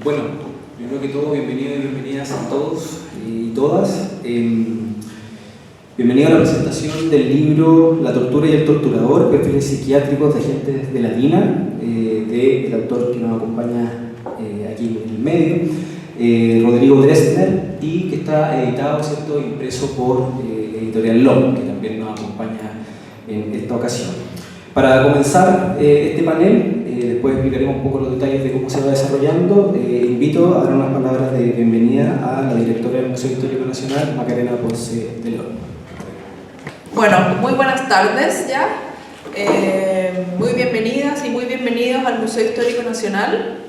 Bueno, primero que todo, bienvenidos y bienvenidas a todos y todas. Bienvenido a la presentación del libro La tortura y el torturador, perfiles psiquiátricos de agentes de la DINA, del autor que nos acompaña aquí en el medio, Rodrigo Dresdner, y que está editado, ¿cierto?, impreso por Editorial LOM, que también nos acompaña en esta ocasión. Para comenzar este panel, después explicaremos un poco los detalles de cómo se va desarrollando. Invito a dar unas palabras de bienvenida a la directora del Museo Histórico Nacional, Macarena Ponce de León. Bueno, muy buenas tardes ya. Muy bienvenidas y muy bienvenidos al Museo Histórico Nacional.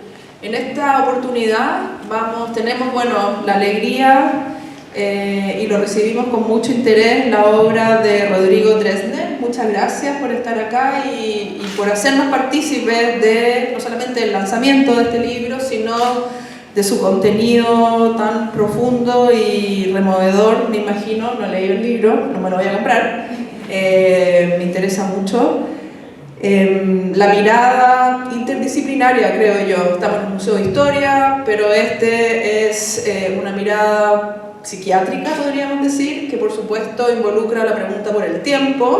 En esta oportunidad tenemos la alegría y lo recibimos con mucho interés, la obra de Rodrigo Dresdner. Muchas gracias por estar acá y por hacernos partícipes de no solamente del lanzamiento de este libro, sino de su contenido tan profundo y removedor. Me imagino, no he leído el libro, no me lo voy a comprar, me interesa mucho. La mirada interdisciplinaria, creo yo. Estamos en el Museo de Historia, pero este es una mirada psiquiátrica, podríamos decir, que por supuesto involucra la pregunta por el tiempo,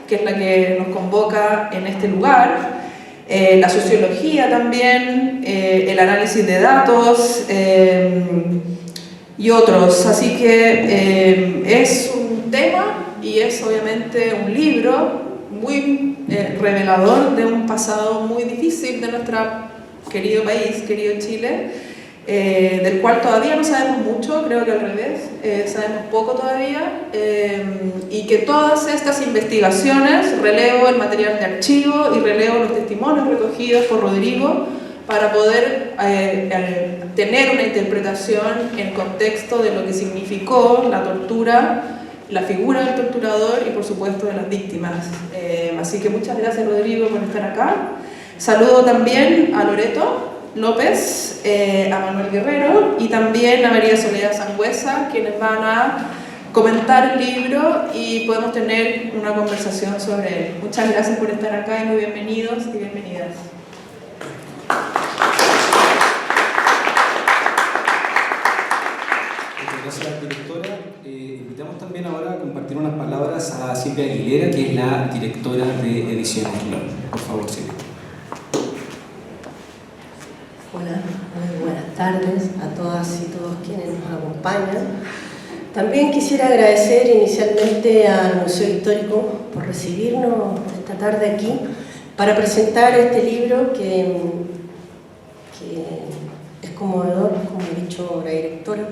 que es la que nos convoca en este lugar, la sociología también, el análisis de datos y otros. Así que es un tema y es obviamente un libro muy revelador de un pasado muy difícil de nuestro querido país, querido Chile, del cual todavía no sabemos mucho, creo que al revés, sabemos poco todavía, y que todas estas investigaciones, relevo el material de archivo y relevo los testimonios recogidos por Rodrigo para poder tener una interpretación en contexto de lo que significó la tortura, la figura del torturador y por supuesto de las víctimas. Así que muchas gracias, Rodrigo, por estar acá. Saludo también a Loreto López, a Manuel Guerrero y también a María Soledad Sangüesa, quienes van a comentar el libro y podemos tener una conversación sobre él. Muchas gracias por estar acá y muy bienvenidos y bienvenidas. Gracias, directora. Invitamos también ahora a compartir unas palabras a Silvia Aguilera, que es la directora de Ediciones LOM. Por favor, Silvia. Hola, muy buenas tardes a todas y todos quienes nos acompañan. También quisiera agradecer inicialmente al Museo Histórico por recibirnos esta tarde aquí para presentar este libro que es conmovedor, como ha dicho la directora.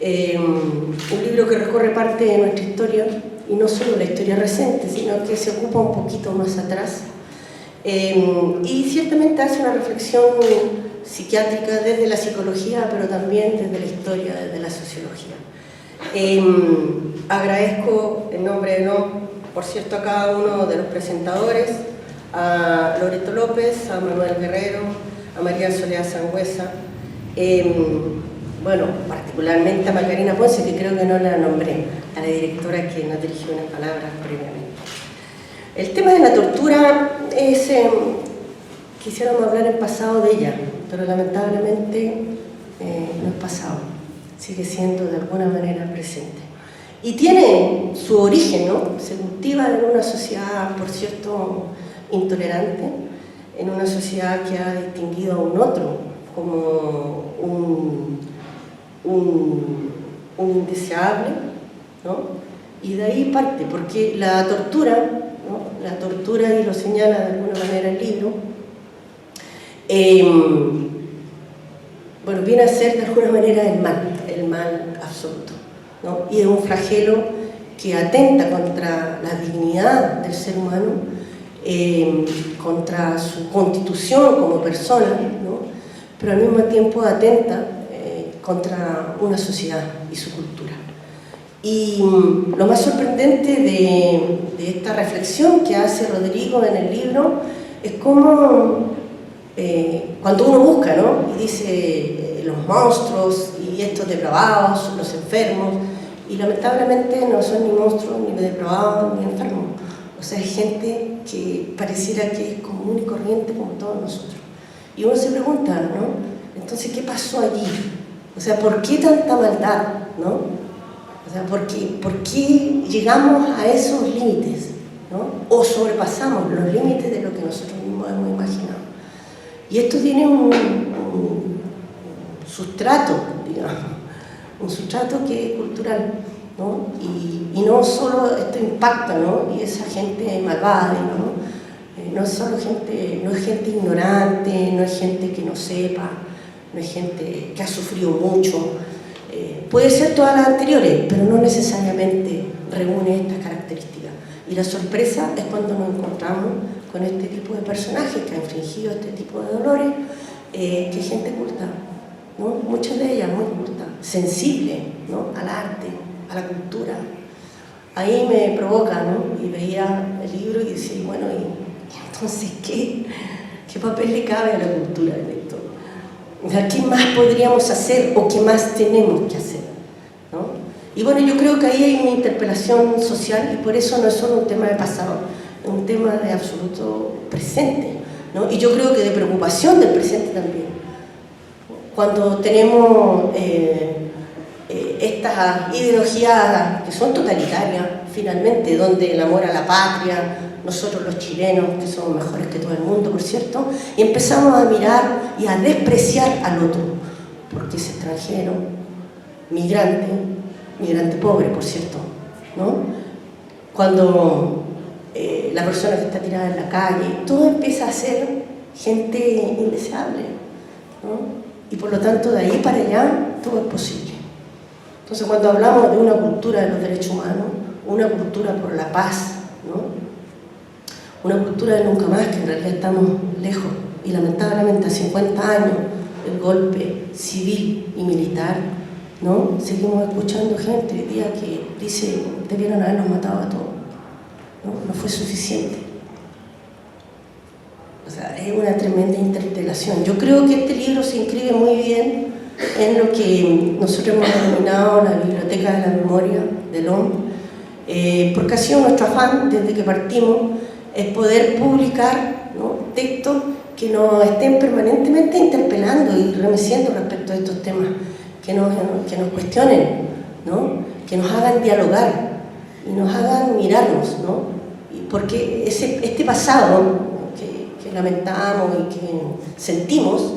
Un libro que recorre parte de nuestra historia, y no solo la historia reciente, sino que se ocupa un poquito más atrás, y ciertamente hace una reflexión psiquiátrica desde la psicología, pero también desde la historia, desde la sociología. Agradezco en nombre de NOM, por cierto, a cada uno de los presentadores, a Loreto López, a Manuel Guerrero, a María Soledad Sangüesa, particularmente a Macarena Ponce, que creo que no la nombré, a la directora que nos dirigió unas palabras previamente. El tema de la tortura es, quisiéramos hablar en pasado de ella, pero lamentablemente no es pasado, sigue siendo de alguna manera presente. Y tiene su origen, ¿no? Se cultiva en una sociedad, por cierto, intolerante, en una sociedad que ha distinguido a un otro como un indeseable, ¿no? Y de ahí parte, porque la tortura, ¿no? La tortura, y lo señala de alguna manera el libro, viene a ser de alguna manera el mal absoluto, ¿no? Y es un flagelo que atenta contra la dignidad del ser humano, contra su constitución como persona, ¿no? Pero al mismo tiempo atenta contra una sociedad y su cultura. Y lo más sorprendente de esta reflexión que hace Rodrigo en el libro es cómo cuando uno busca, ¿no? Y dice los monstruos y estos depravados, los enfermos, y lamentablemente no son ni monstruos, ni depravados, ni enfermos. O sea, es gente que pareciera que es común y corriente como todos nosotros. Y uno se pregunta, ¿no? Entonces, ¿qué pasó allí? O sea, ¿por qué tanta maldad, no? O sea, ¿por qué llegamos a esos límites, no? O sobrepasamos los límites de lo que nosotros mismos hemos imaginado. Y esto tiene un sustrato, digamos, un sustrato que es cultural, ¿no? Y no solo esto impacta, ¿no? Y esa gente malvada, ¿no? No es solo gente, no es gente ignorante, no es gente que no sepa, no es gente que ha sufrido mucho. Puede ser todas las anteriores, pero no necesariamente reúne estas características. Y la sorpresa es cuando nos encontramos con este tipo de personajes que han infringido este tipo de dolores, que es gente culta, ¿no? Muchas de ellas muy culta, sensible, ¿no? Al arte, a la cultura. Ahí me provoca, ¿no? Y veía el libro y decía, bueno, ¿y entonces qué papel le cabe a la cultura en esto? O sea, ¿qué más podríamos hacer o qué más tenemos que hacer, ¿no? Y bueno, yo creo que ahí hay una interpelación social y por eso no es solo un tema de pasado, es un tema de absoluto presente, ¿no? Y yo creo que de preocupación del presente también. Cuando tenemos estas ideologías que son totalitarias, finalmente, donde el amor a la patria, nosotros los chilenos, que somos mejores que todo el mundo, por cierto, y empezamos a mirar y a despreciar al otro, porque es extranjero, migrante pobre, por cierto, ¿no? Cuando la persona que está tirada en la calle, todo empieza a ser gente indeseable, ¿no? Y por lo tanto, de ahí para allá, todo es posible. Entonces, cuando hablamos de una cultura de los derechos humanos, una cultura por la paz, ¿no? Una cultura de nunca más, que en realidad estamos lejos, y lamentablemente a 50 años del golpe civil y militar, ¿no? Seguimos escuchando gente hoy día que dice, debieron habernos matado a todos, ¿no? No fue suficiente. O sea, es una tremenda interpelación. Yo creo que este libro se inscribe muy bien en lo que nosotros hemos denominado la Biblioteca de la Memoria del OM, porque ha sido nuestro afán desde que partimos, es poder publicar, ¿no? Textos que nos estén permanentemente interpelando y remeciendo respecto a estos temas, que nos cuestionen, ¿no? Que nos hagan dialogar y nos hagan mirarnos, ¿no? Porque este pasado que lamentamos y que sentimos,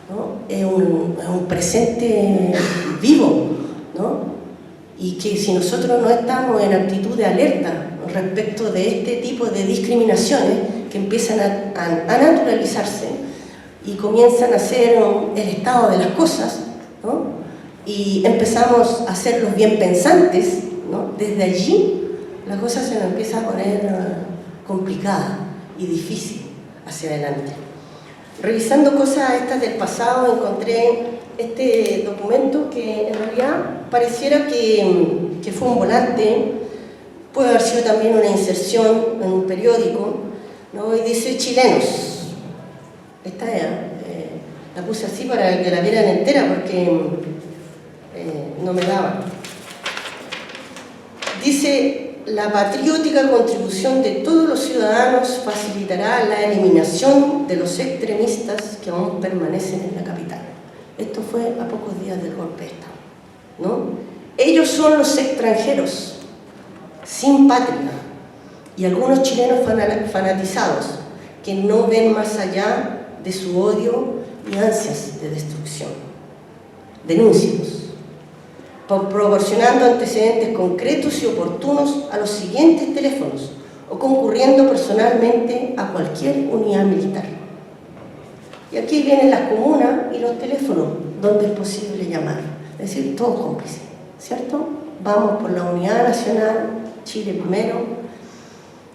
¿no? Es un presente vivo, ¿no? Y que si nosotros no estamos en actitud de alerta respecto de este tipo de discriminaciones que empiezan a naturalizarse y comienzan a ser el estado de las cosas, ¿no? Y empezamos a ser los bien pensantes, ¿no? Desde allí la cosa se nos empieza a poner complicada y difícil hacia adelante. Revisando cosas estas del pasado, encontré este documento que en realidad pareciera que fue un volante, puede haber sido también una inserción en un periódico, ¿no? Y dice chilenos. Esta la puse así para que la vieran entera porque no me daba. Dice: la patriótica contribución de todos los ciudadanos facilitará la eliminación de los extremistas que aún permanecen en la capital. Esto fue a pocos días del golpe de Estado, ¿no? Ellos son los extranjeros, sin patria, y algunos chilenos fanatizados, que no ven más allá de su odio y ansias de destrucción. Denúncialos, proporcionando antecedentes concretos y oportunos a los siguientes teléfonos o concurriendo personalmente a cualquier unidad militar. Y aquí vienen las comunas y los teléfonos donde es posible llamar, es decir, todos cómplices, ¿cierto? Vamos por la unidad nacional, Chile primero.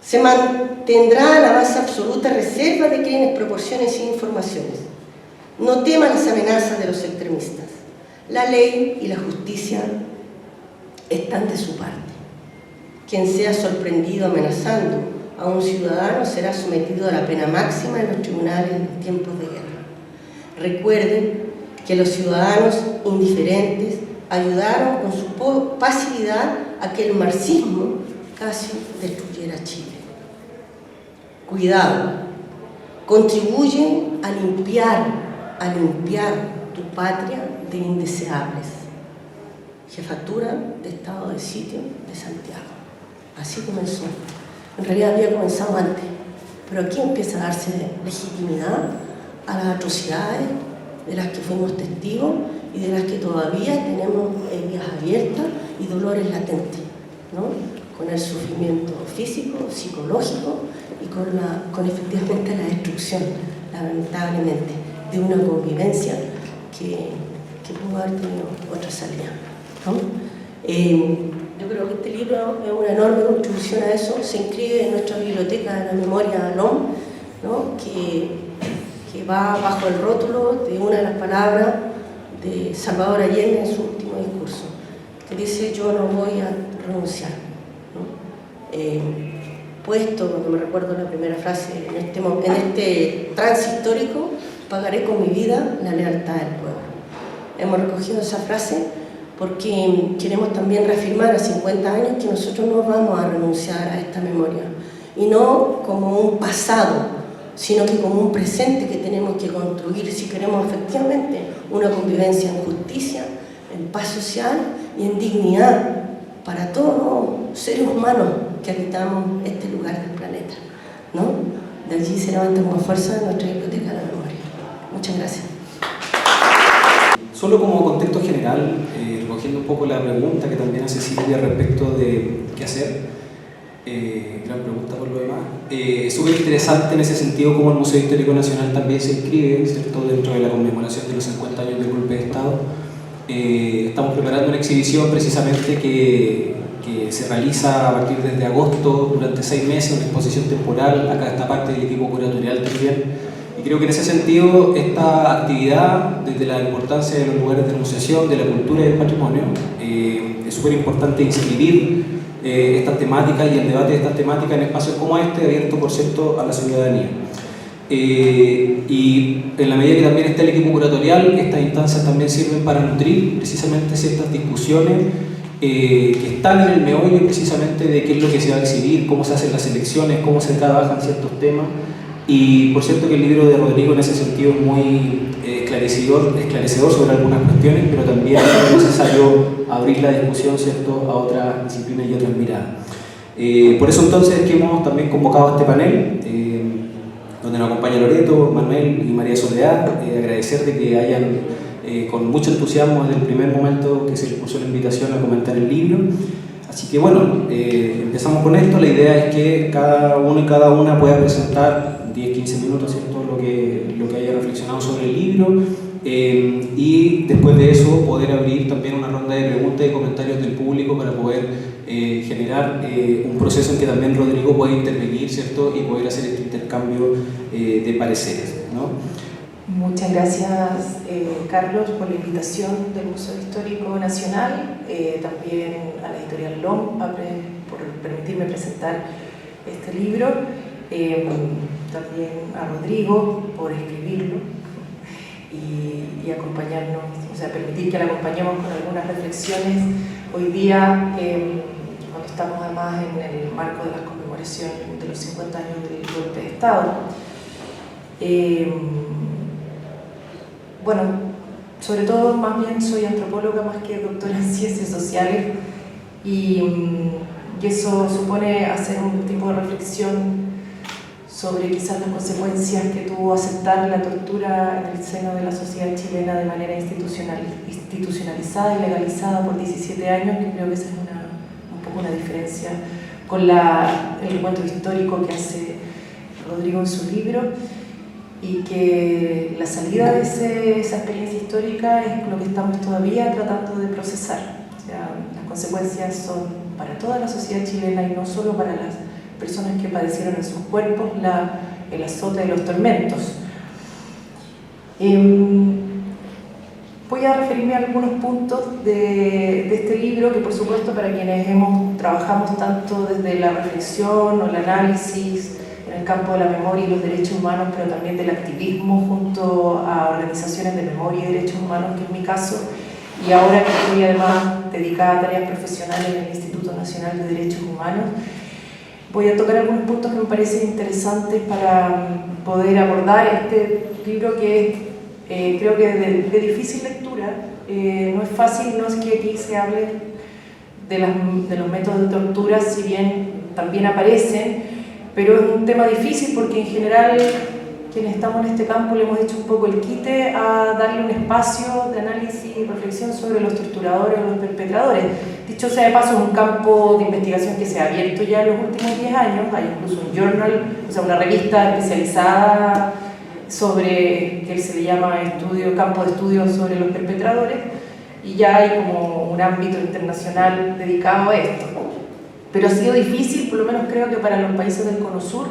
Se mantendrá la más absoluta reserva de quienes proporcionen informaciones. No teman las amenazas de los extremistas. La ley y la justicia están de su parte. Quien sea sorprendido amenazando a un ciudadano será sometido a la pena máxima en los tribunales en tiempos de guerra. Recuerden que los ciudadanos indiferentes ayudaron con su pasividad a que el marxismo casi destruyera Chile. Cuidado, contribuyen a limpiar tu patria de indeseables. Jefatura de Estado de Sitio de Santiago. Así comenzó. En realidad había comenzado antes, pero aquí empieza a darse legitimidad a las atrocidades de las que fuimos testigos y de las que todavía tenemos heridas abiertas y dolores latentes, ¿no? Con el sufrimiento físico, psicológico y con efectivamente la destrucción, lamentablemente, de una convivencia que pudo haber tenido otra salida, ¿no? Yo creo que este libro es una enorme contribución a eso, se inscribe en nuestra biblioteca de la memoria LOM, ¿no? que va bajo el rótulo de una de las palabras de Salvador Allende en su último discurso, que dice: yo no voy a renunciar, ¿no? Puesto, no me recuerdo la primera frase, en este trance histórico, pagaré con mi vida la lealtad del pueblo. Hemos recogido esa frase porque queremos también reafirmar a 50 años que nosotros no vamos a renunciar a esta memoria, y no como un pasado, sino que como un presente que tenemos que construir si queremos efectivamente una convivencia en justicia, en paz social y en dignidad para todos los seres humanos que habitamos este lugar del planeta, ¿no? De allí se levanta con fuerza nuestra biblioteca de la memoria. Muchas gracias. Solo como contexto general, recogiendo un poco la pregunta que también hace Silvia respecto de qué hacer, gran pregunta por lo demás. Es súper interesante en ese sentido cómo el Museo Histórico Nacional también se inscribe, ¿cierto?, dentro de la conmemoración de los 50 años del golpe de Estado. Estamos preparando una exhibición precisamente que se realiza a partir desde agosto durante 6 meses, una exposición temporal. Acá está parte del equipo curatorial también. Y creo que en ese sentido esta actividad, desde la importancia de los lugares de enunciación, de la cultura y del patrimonio, es súper importante inscribir estas temáticas y el debate de estas temáticas en espacios como este, abierto por cierto a la ciudadanía. Y en la medida que también está el equipo curatorial, estas instancias también sirven para nutrir precisamente ciertas discusiones que están en el meollo precisamente de qué es lo que se va a exhibir, cómo se hacen las selecciones, cómo se trabajan ciertos temas. Y por cierto que el libro de Rodrigo en ese sentido es muy esclarecedor sobre algunas cuestiones, pero también es necesario abrir la discusión, ¿cierto?, a otras disciplinas y otras miradas. Por eso entonces es que hemos también convocado a este panel, donde nos acompaña Loreto, Manuel y María Soledad. Agradecer de que hayan con mucho entusiasmo desde el primer momento que se les puso la invitación a comentar el libro. Así que bueno, empezamos con esto. La idea es que cada uno y cada una pueda presentar 10-15 minutos, ¿cierto?, lo que haya reflexionado sobre el libro, y después de eso poder abrir también una ronda de preguntas y comentarios del público para poder generar un proceso en que también Rodrigo pueda intervenir, ¿cierto?, y poder hacer este intercambio de pareceres, ¿no? Muchas gracias, Carlos, por la invitación del Museo Histórico Nacional, también a la editorial LOM por permitirme presentar este libro, también a Rodrigo por escribirlo y acompañarnos, o sea, permitir que le acompañemos con algunas reflexiones hoy día, cuando estamos además en el marco de la conmemoración de los 50 años del golpe de Estado. Bueno, sobre todo, más bien soy antropóloga más que doctora en ciencias sociales, y eso supone hacer un tipo de reflexión sobre quizás las consecuencias que tuvo aceptar la tortura en el seno de la sociedad chilena de manera institucionalizada y legalizada por 17 años, que creo que esa es un poco una diferencia con el recuento histórico que hace Rodrigo en su libro, y que la salida de esa experiencia histórica es lo que estamos todavía tratando de procesar. O sea, las consecuencias son para toda la sociedad chilena y no solo para las personas que padecieron en sus cuerpos el azote y los tormentos. Voy a referirme a algunos puntos de este libro que, por supuesto, para quienes trabajamos tanto desde la reflexión o el análisis en el campo de la memoria y los derechos humanos, pero también del activismo junto a organizaciones de memoria y derechos humanos, que es mi caso, y ahora que estoy además dedicada a tareas profesionales en el Instituto Nacional de Derechos Humanos, voy a tocar algunos puntos que me parecen interesantes para poder abordar este libro, que Creo que de difícil lectura, no es fácil, no es que aquí se hable de los métodos de tortura, si bien también aparecen, pero es un tema difícil porque en general quienes estamos en este campo le hemos hecho un poco el quite a darle un espacio de análisis y reflexión sobre los torturadores o los perpetradores. Dicho sea de paso, es un campo de investigación que se ha abierto ya en los últimos 10 años, hay incluso un journal, o sea, una revista especializada sobre, que se le llama campo de estudio sobre los perpetradores, y ya hay como un ámbito internacional dedicado a esto. Pero ha sido difícil, por lo menos creo que para los países del Cono Sur,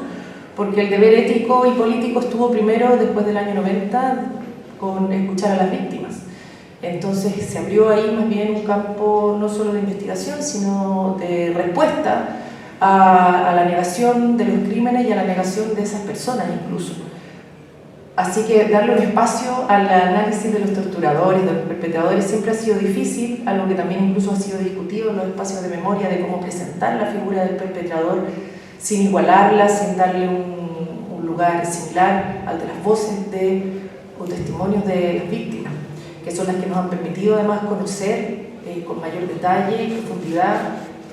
porque el deber ético y político estuvo primero, después del año 90, con escuchar a las víctimas. Entonces se abrió ahí más bien un campo no solo de investigación, sino de respuesta a la negación de los crímenes y a la negación de esas personas incluso. Así que darle un espacio al análisis de los torturadores, de los perpetradores, siempre ha sido difícil, algo que también incluso ha sido discutido en los espacios de memoria, de cómo presentar la figura del perpetrador sin igualarla, sin darle un lugar similar al de las voces o testimonios de las víctimas, que son las que nos han permitido además conocer con mayor detalle y profundidad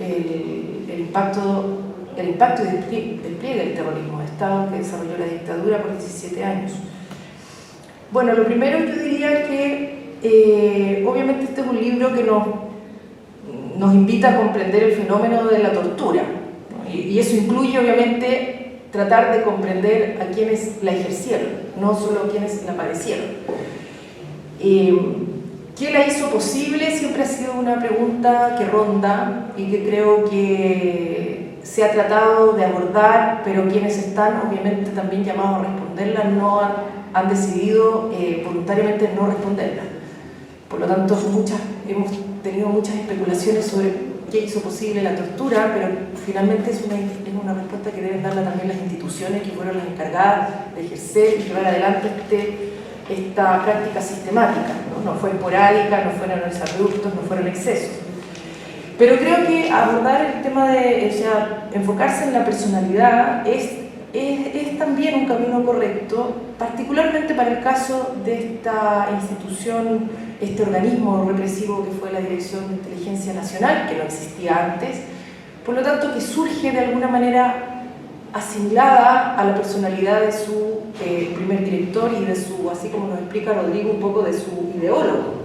el impacto y despliegue del terrorismo de Estado que desarrolló la dictadura por 17 años. Bueno, lo primero yo diría que obviamente este es un libro que nos invita a comprender el fenómeno de la tortura, ¿no? Y eso incluye obviamente tratar de comprender a quienes la ejercieron, no solo a quienes la padecieron. ¿Qué la hizo posible? Siempre ha sido una pregunta que ronda y que creo que se ha tratado de abordar, pero quienes están obviamente también llamados a responderla no han decidido voluntariamente no responderla. Por lo tanto, hemos tenido muchas especulaciones sobre qué hizo posible la tortura, pero finalmente es una respuesta que deben darla también las instituciones que fueron las encargadas de ejercer y llevar adelante esta práctica sistemática, ¿no? No fue esporádica, no fueron exabruptos, no fueron excesos. Pero creo que abordar el tema enfocarse en la personalidad es también un camino correcto, particularmente para el caso de esta institución, este organismo represivo que fue la Dirección de Inteligencia Nacional, que no existía antes, por lo tanto que surge de alguna manera asimilada a la personalidad de su primer director y así como nos explica Rodrigo, un poco de su ideólogo.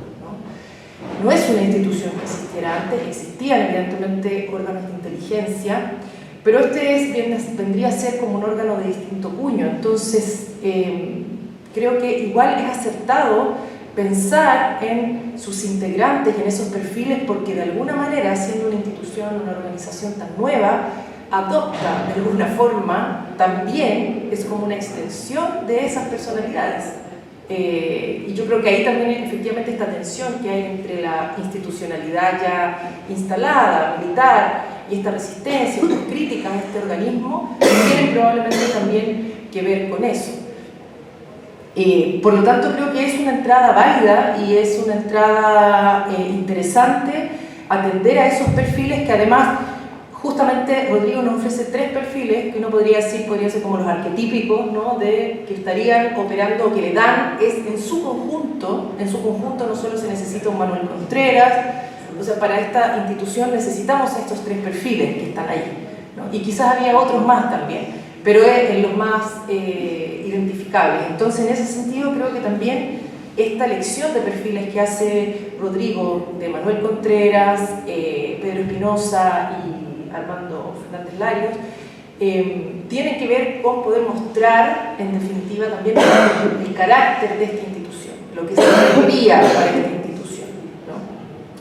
No es una institución que existiera antes, existían evidentemente órganos de inteligencia, pero vendría a ser como un órgano de distinto cuño. Entonces, creo que igual es acertado pensar en sus integrantes y en esos perfiles, porque de alguna manera, siendo una institución, una organización tan nueva, adopta de alguna forma, también es como una extensión de esas personalidades. Y yo creo que ahí también efectivamente esta tensión que hay entre la institucionalidad ya instalada, militar, y esta resistencia, estas críticas a este organismo, tienen probablemente también que ver con eso. Por lo tanto, creo que es una entrada válida y es una entrada interesante atender a esos perfiles que además, justamente Rodrigo nos ofrece 3 perfiles que uno podría ser como los arquetípicos, ¿no? Que estarían operando o que le dan, en su conjunto no solo se necesita un Manuel Contreras, o sea, para esta institución necesitamos estos 3 perfiles que están ahí, ¿no? Y quizás había otros más también, pero es los más identificables. Entonces, en ese sentido, creo que también esta elección de perfiles que hace Rodrigo, de Manuel Contreras, Pedro Espinosa y Armando Fernández Larios, tiene que ver con poder mostrar, en definitiva, también el carácter de esta institución, lo que se requería para esta institución, ¿no?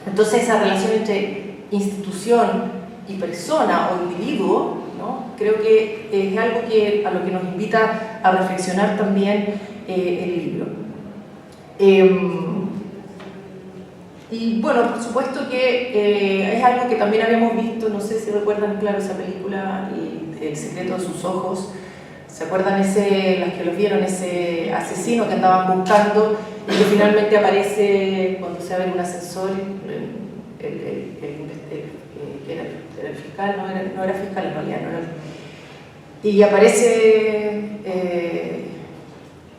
Entonces, esa relación entre institución y persona o individuo, ¿no? Creo que es algo a lo que nos invita a reflexionar también el libro. Y bueno, por supuesto que es algo que también habíamos visto, no sé si recuerdan, claro, esa película, El secreto de sus ojos. ¿Se acuerdan las que los vieron, ese asesino que andaban buscando y que finalmente aparece cuando se abre un ascensor? Era el fiscal, no era fiscal en realidad, no era. Y aparece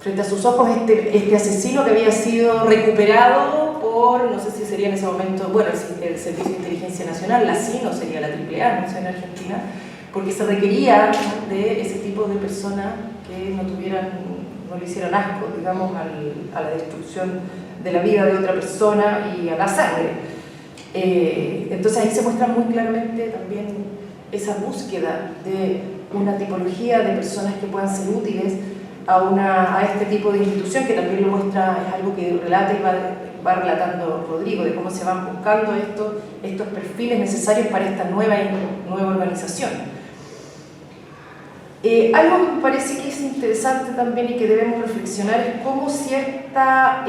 frente a sus ojos este asesino que había sido recuperado por, no sé si sería en ese momento, bueno, el Servicio de Inteligencia Nacional, la CIN, o sería la AAA, no sé, en Argentina, porque se requería, ¿no?, de ese tipo de personas que no le hicieran asco, digamos, a la destrucción de la vida de otra persona y a la sangre. Entonces ahí se muestra muy claramente también esa búsqueda de una tipología de personas que puedan ser útiles a este tipo de institución, que también lo muestra, es algo que relata y va relatando Rodrigo, de cómo se van buscando estos perfiles necesarios para esta nueva organización. Algo que me parece que es interesante también y que debemos reflexionar es cómo cierta...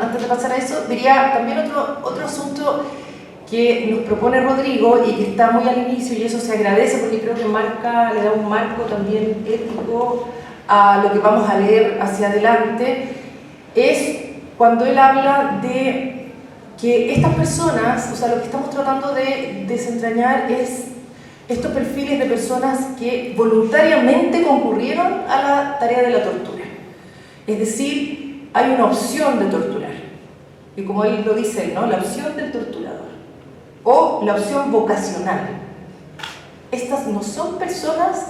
antes de pasar a eso, diría también otro asunto que nos propone Rodrigo y que está muy al inicio, y eso se agradece porque creo que le da un marco también ético a lo que vamos a leer hacia adelante, es cuando él habla de que estas personas, o sea, lo que estamos tratando de desentrañar es estos perfiles de personas que voluntariamente concurrieron a la tarea de la tortura. Es decir, hay una opción de torturar, y como él lo dice, ¿no?, la opción del torturador o la opción vocacional. Estas no son personas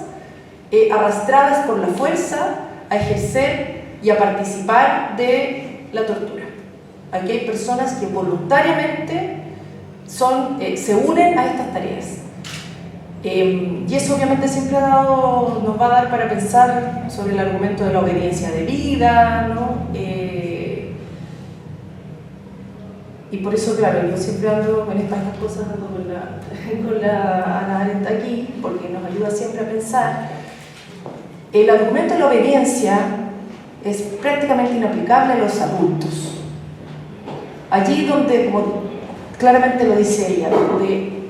arrastradas por la fuerza a ejercer y a participar de la tortura. Aquí hay personas que voluntariamente se unen a estas tareas. Y eso obviamente siempre nos va a dar para pensar sobre el argumento de la obediencia debida, ¿no? Y por eso, claro, yo siempre ando con estas cosas, ando con la Hannah Arendt aquí, porque nos ayuda siempre a pensar. El argumento de la obediencia es prácticamente inaplicable a los adultos. Allí donde, como claramente lo dice ella, donde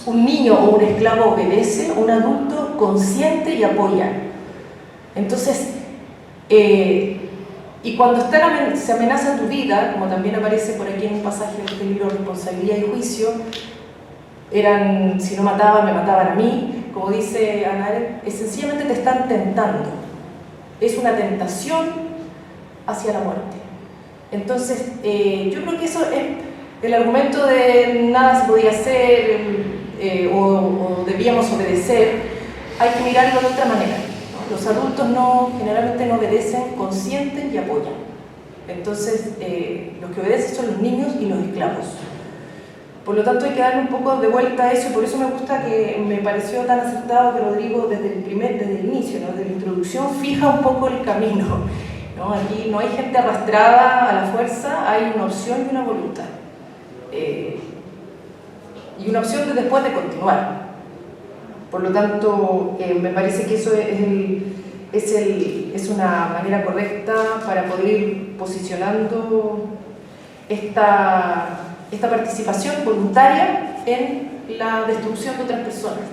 un niño o un esclavo obedece, un adulto consiente y apoya. Entonces, y cuando se amenaza tu vida, como también aparece por aquí en un pasaje de este libro, Responsabilidad y Juicio, si no mataban, me mataban a mí, como dice Hannah Arendt, sencillamente te están tentando. Es una tentación hacia la muerte. Entonces, yo creo que eso es el argumento de nada se podía hacer o debíamos obedecer. Hay que mirarlo de otra manera. Los adultos generalmente no obedecen, consienten y apoyan. Entonces, los que obedecen son los niños y los esclavos. Por lo tanto, hay que darle un poco de vuelta a eso, y por eso me gusta que me pareció tan acertado que Rodrigo desde el inicio, ¿no?, desde la introducción, fija un poco el camino, ¿no? Aquí no hay gente arrastrada a la fuerza, hay una opción y una voluntad. Y una opción de después de continuar. Por lo tanto, me parece que eso es una manera correcta para poder ir posicionando esta participación voluntaria en la destrucción de otras personas.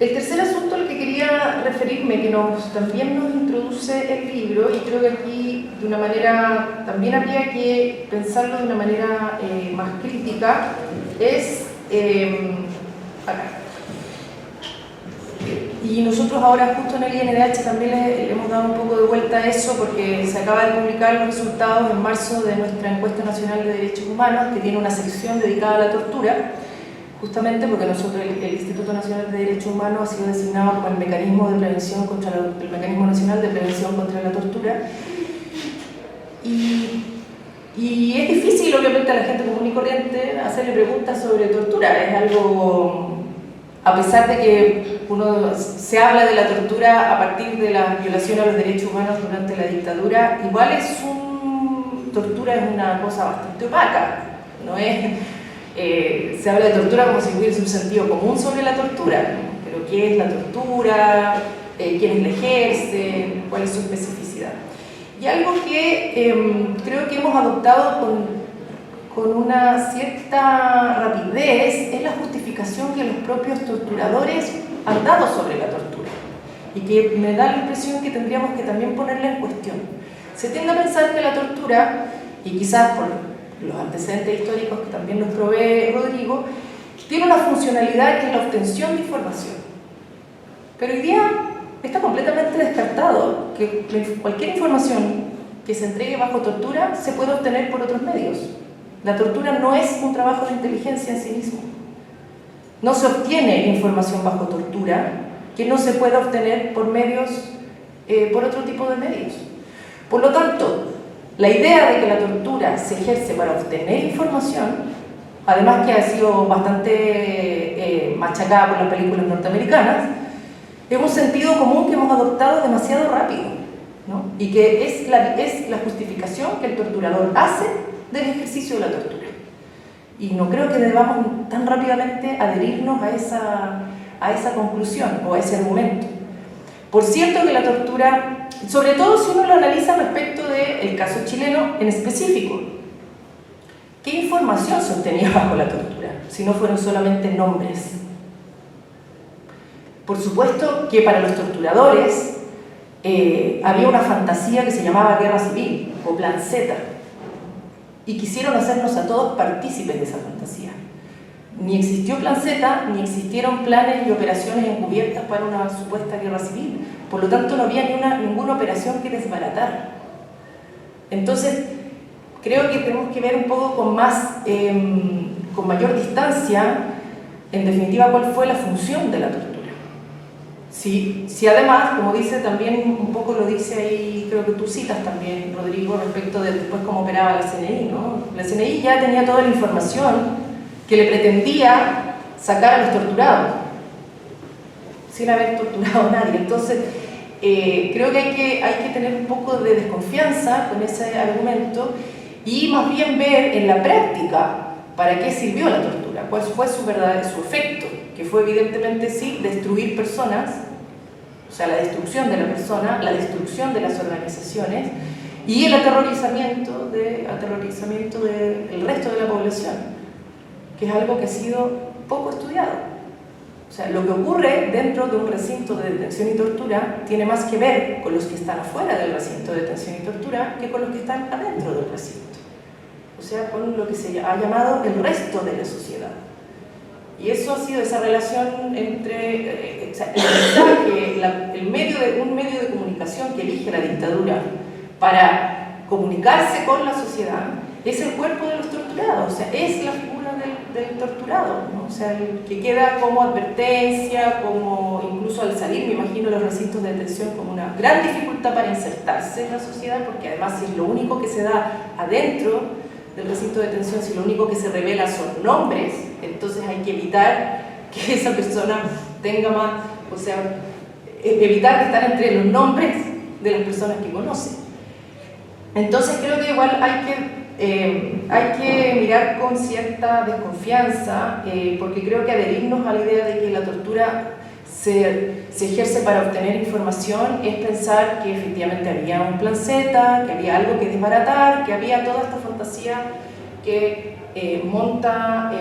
El tercer asunto al que quería referirme, que también nos introduce el libro, y creo que aquí de una manera, también habría que pensarlo de una manera más crítica, es acá. Y nosotros ahora justo en el INDH también le hemos dado un poco de vuelta a eso, porque se acaba de publicar los resultados en marzo de nuestra encuesta nacional de derechos humanos, que tiene una sección dedicada a la tortura, justamente porque nosotros, el Instituto Nacional de Derechos Humanos ha sido designado como el mecanismo nacional de prevención contra la tortura. Y es difícil, obviamente, a la gente común y corriente hacerle preguntas sobre tortura. Es algo, a pesar de que se habla de la tortura a partir de la violación a los derechos humanos durante la dictadura, igual tortura es una cosa bastante opaca, no es... se habla de tortura como si hubiese un sentido común sobre la tortura, ¿no? Pero ¿qué es la tortura? ¿Quiénes la ejercen? ¿Cuál es su especificidad? Y algo que creo que hemos adoptado con una cierta rapidez es la justificación que los propios torturadores han dado sobre la tortura, y que me da la impresión que tendríamos que también ponerla en cuestión. Se tiende a pensar que la tortura, y quizás por los antecedentes históricos que también nos provee Rodrigo, tiene una funcionalidad que es la obtención de información. Pero hoy día está completamente descartado que cualquier información que se entregue bajo tortura se puede obtener por otros medios. La tortura no es un trabajo de inteligencia en sí mismo. No se obtiene información bajo tortura que no se pueda obtener por medios, por otro tipo de medios. Por lo tanto, la idea de que la tortura se ejerce para obtener información, además que ha sido bastante machacada por las películas norteamericanas, es un sentido común que hemos adoptado demasiado rápido, ¿no? Y que es la justificación que el torturador hace del ejercicio de la tortura. Y no creo que debamos tan rápidamente adherirnos a esa conclusión o a ese argumento. Por cierto que la tortura, sobre todo si uno lo analiza respecto del caso chileno en específico, ¿qué información se obtenía bajo la tortura? Si no fueron solamente nombres. Por supuesto que para los torturadores había una fantasía que se llamaba guerra civil o plan Z, y quisieron hacernos a todos partícipes de esa fantasía. Ni existió plan Z, ni existieron planes y operaciones encubiertas para una supuesta guerra civil. Por lo tanto, no había ninguna operación que desbaratar. Entonces, creo que tenemos que ver un poco con mayor distancia, en definitiva, cuál fue la función de la tortura. Si además, como dice también, un poco lo dice ahí, creo que tú citas también, Rodrigo, respecto de después cómo operaba la CNI, ¿no? La CNI ya tenía toda la información que le pretendía sacar a los torturados, sin haber torturado a nadie. Entonces, creo que hay que tener un poco de desconfianza con ese argumento y más bien ver en la práctica para qué sirvió la tortura, cuál fue su efecto, que fue evidentemente sí destruir personas, o sea, la destrucción de la persona, la destrucción de las organizaciones y el aterrorizamiento del resto de la población, que es algo que ha sido poco estudiado. O sea, lo que ocurre dentro de un recinto de detención y tortura tiene más que ver con los que están afuera del recinto de detención y tortura que con los que están adentro del recinto. O sea, con lo que se ha llamado el resto de la sociedad. Y eso ha sido esa relación entre un medio de comunicación que elige la dictadura para comunicarse con la sociedad es el cuerpo de los torturados, o sea, es la figura del torturado, ¿no? O sea, el que queda como advertencia, como incluso al salir, me imagino, los recintos de detención como una gran dificultad para insertarse en la sociedad, porque además si es lo único que se da adentro del recinto de detención, si lo único que se revela son nombres, entonces hay que evitar que esa persona tenga más, o sea, evitar que estar entre los nombres de las personas que conoce. Entonces creo que igual hay que mirar con cierta desconfianza, porque creo que adherirnos a la idea de que la tortura se ejerce para obtener información es pensar que efectivamente había un plan Z, que había algo que desbaratar, que había toda esta fantasía que monta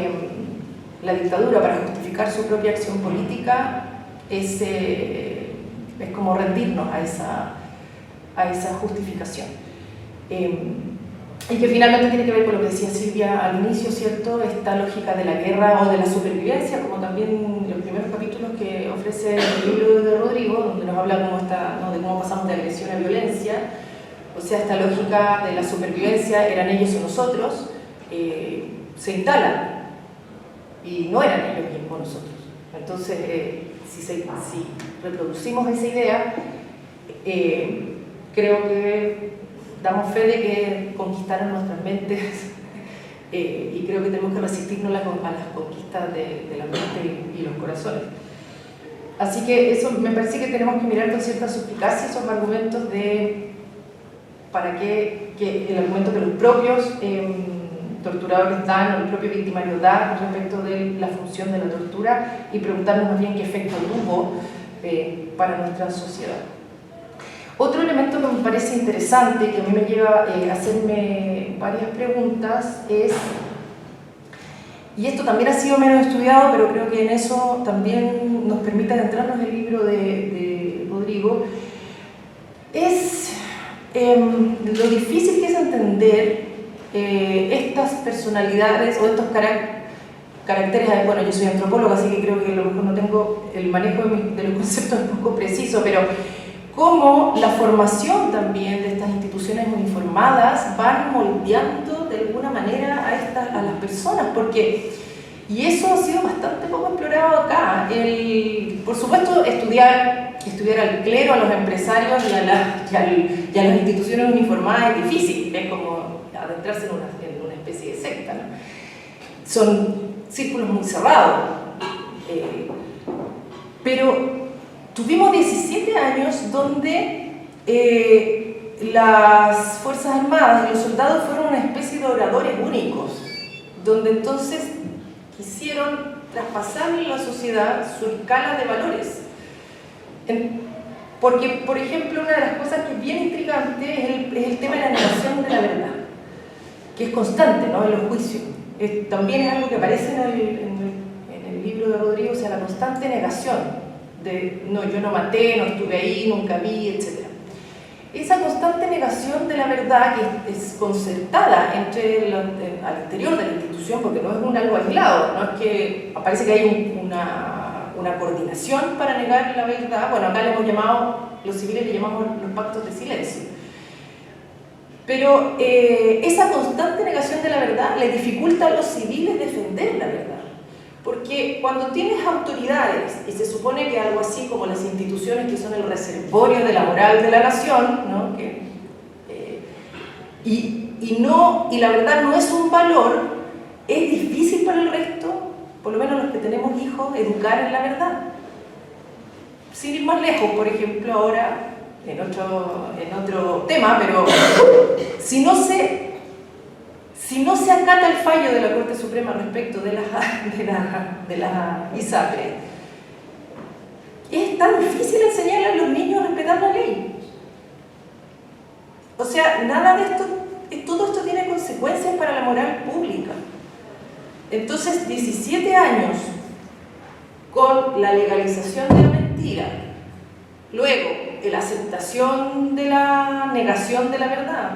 la dictadura para justificar su propia acción política. Es como rendirnos a esa justificación. Y que finalmente tiene que ver con lo que decía Silvia al inicio, ¿cierto? Esta lógica de la guerra o de la supervivencia, como también los primeros capítulos que ofrece el libro de Rodrigo, donde nos habla de cómo pasamos de agresión a violencia. O sea, esta lógica de la supervivencia, eran ellos o nosotros, se instala y no eran ellos mismos nosotros. Entonces, si reproducimos esa idea, creo que damos fe de que conquistaron nuestras mentes y creo que tenemos que resistirnos a las conquistas de la mente y los corazones. Así que eso me parece que tenemos que mirar con cierta suspicacia esos argumentos para que el argumento que los propios torturadores dan o el propio victimario da respecto de la función de la tortura y preguntarnos más bien qué efecto tuvo para nuestra sociedad. Otro elemento que me parece interesante, que a mí me lleva a hacerme varias preguntas, es, y esto también ha sido menos estudiado, pero creo que en eso también nos permite adentrarnos en el libro de Rodrigo, es lo difícil que es entender estas personalidades o estos caracteres, bueno, yo soy antropóloga, así que creo que a lo mejor no tengo el manejo de los conceptos un poco preciso, pero cómo la formación también de estas instituciones uniformadas van moldeando de alguna manera a las personas, y eso ha sido bastante poco explorado acá. Por supuesto, estudiar al clero, a los empresarios y a las instituciones uniformadas es difícil, es como adentrarse en una especie de secta, ¿no? Son círculos muy cerrados, pero tuvimos 17 años donde las Fuerzas Armadas y los soldados fueron una especie de oradores únicos, donde entonces quisieron traspasarle a la sociedad su escala de valores. Porque, por ejemplo, una de las cosas que es bien intrigante es el tema de la negación de la verdad, que es constante, ¿no?, en los juicios. También es algo que aparece en el libro de Rodrigo, o sea, la constante negación de no, yo no maté, no estuve ahí, nunca vi, etc. Esa constante negación de la verdad que es concertada al interior de la institución, porque no es algo aislado, no es que parece que hay una coordinación para negar la verdad. Bueno, acá los civiles le llamamos los pactos de silencio. Pero esa constante negación de la verdad le dificulta a los civiles defender la verdad. Porque cuando tienes autoridades, y se supone que algo así como las instituciones que son el reservorio de la moral de la nación, ¿no?, y la verdad no es un valor, es difícil para el resto, por lo menos los que tenemos hijos, educar en la verdad. Sin ir más lejos, por ejemplo, ahora, en otro tema, pero si no se acata el fallo de la Corte Suprema respecto de la ISAPRE, es tan difícil enseñarle a los niños a respetar la ley. O sea, nada de esto, todo esto tiene consecuencias para la moral pública. Entonces, 17 años con la legalización de la mentira, luego la aceptación de la negación de la verdad,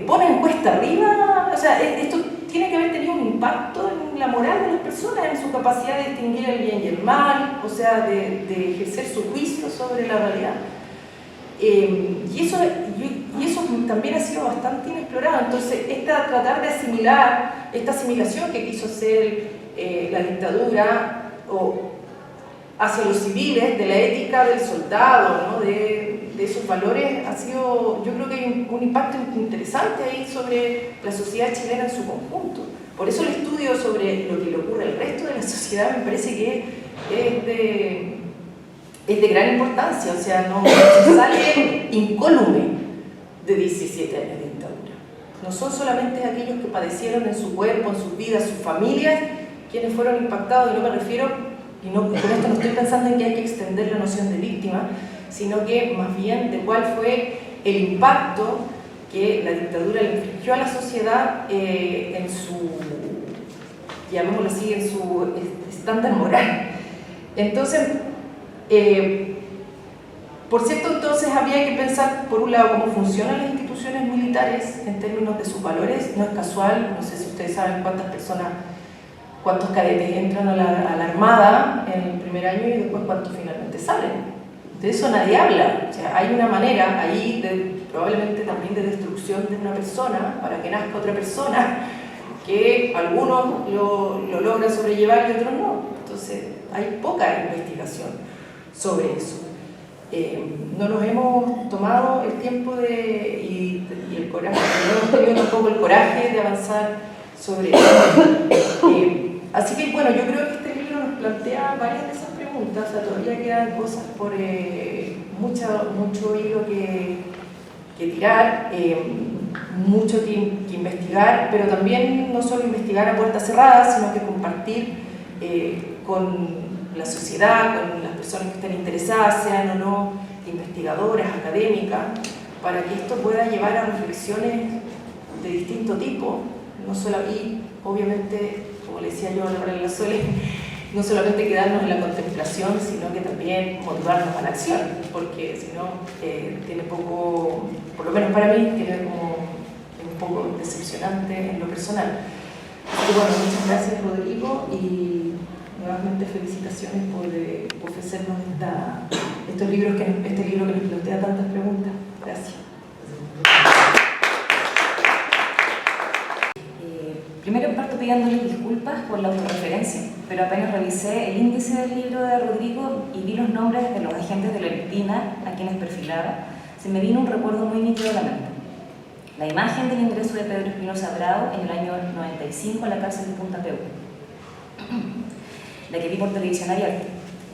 ponen cuesta arriba, o sea, esto tiene que haber tenido un impacto en la moral de las personas, en su capacidad de distinguir el bien y el mal, o sea, de ejercer su juicio sobre la realidad. Y eso también ha sido bastante inexplorado. Entonces, tratar de asimilar, esta asimilación que quiso hacer la dictadura hacia los civiles, de la ética del soldado, ¿no?, de esos valores, ha sido, yo creo que hay un impacto interesante ahí sobre la sociedad chilena en su conjunto. Por eso el estudio sobre lo que le ocurre al resto de la sociedad me parece que es de gran importancia, o sea, no se sale incólume de 17 años de dictadura. No son solamente aquellos que padecieron en su cuerpo, en sus vidas, sus familias, quienes fueron impactados, y no me refiero, con esto no estoy pensando en que hay que extender la noción de víctima, sino que más bien de cuál fue el impacto que la dictadura le infligió a la sociedad en su, llamémoslo así, en su estándar moral. Entonces, por cierto, entonces había que pensar, por un lado, cómo funcionan las instituciones militares en términos de sus valores. No es casual, no sé si ustedes saben cuántos cadetes entran a la Armada en el primer año y después cuántos finalmente salen. De eso nadie habla. O sea, hay una manera ahí, probablemente también de destrucción de una persona, para que nazca otra persona, que algunos lo logran sobrellevar y otros no. Entonces, hay poca investigación sobre eso. No nos hemos tomado el tiempo y el coraje, no hemos tenido tampoco el coraje de avanzar sobre eso. Así que, bueno, yo creo que este libro nos plantea varias de esas preguntas. O sea, todavía quedan cosas por mucho hilo que tirar, mucho que investigar, pero también no solo investigar a puertas cerradas, sino que compartir con la sociedad, con las personas que estén interesadas, sean o no investigadoras, académicas, para que esto pueda llevar a reflexiones de distinto tipo, no solo, y obviamente, como le decía yo a Laura Lazuele, no solamente quedarnos en la contemplación, sino que también motivarnos a la acción, porque si no, tiene poco, por lo menos para mí, tiene como un poco decepcionante en lo personal. Y bueno, muchas gracias Rodrigo y nuevamente felicitaciones por ofrecernos este libro que nos plantea tantas preguntas. Gracias. Primero parto pidiéndoles disculpas por la autorreferencia, pero apenas revisé el índice del libro de Rodrigo y vi los nombres de los agentes de la DINA a quienes perfilaba, se me vino un recuerdo muy nítido a la mente. La imagen del ingreso de Pedro Espinosa Bravo en el año 95 a la cárcel de Punta Peuco, la que vi por televisión abierta.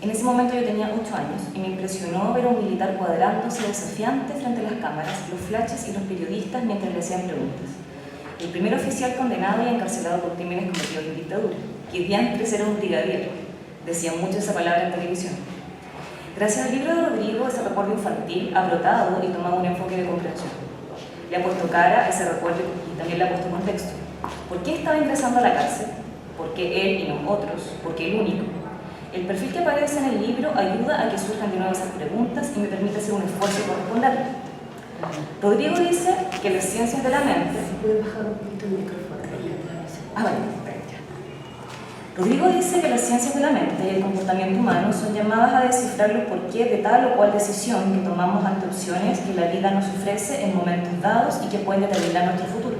En ese momento yo tenía 8 años y me impresionó ver a un militar cuadrándose desafiante frente a las cámaras, los flashes y los periodistas mientras le hacían preguntas. El primer oficial condenado y encarcelado por crímenes cometidos en dictadura, que diantres era un brigadier, decían mucho esa palabra en televisión. Gracias al libro de Rodrigo, ese recuerdo infantil ha brotado y tomado un enfoque de comprensión. Le ha puesto cara a ese recuerdo y también le ha puesto contexto. ¿Por qué estaba ingresando a la cárcel? ¿Por qué él y no otros? ¿Por qué el único? El perfil que aparece en el libro ayuda a que surjan de nuevo esas preguntas y me permite hacer un esfuerzo por responderlas. Rodrigo dice que las ciencias de la mente... ¿Puede bajar un poquito el micrófono? Vale. Rodrigo dice que las ciencias de la mente y el comportamiento humano son llamadas a descifrar los porqués de tal o cual decisión que tomamos ante opciones que la vida nos ofrece en momentos dados y que pueden determinar nuestro futuro.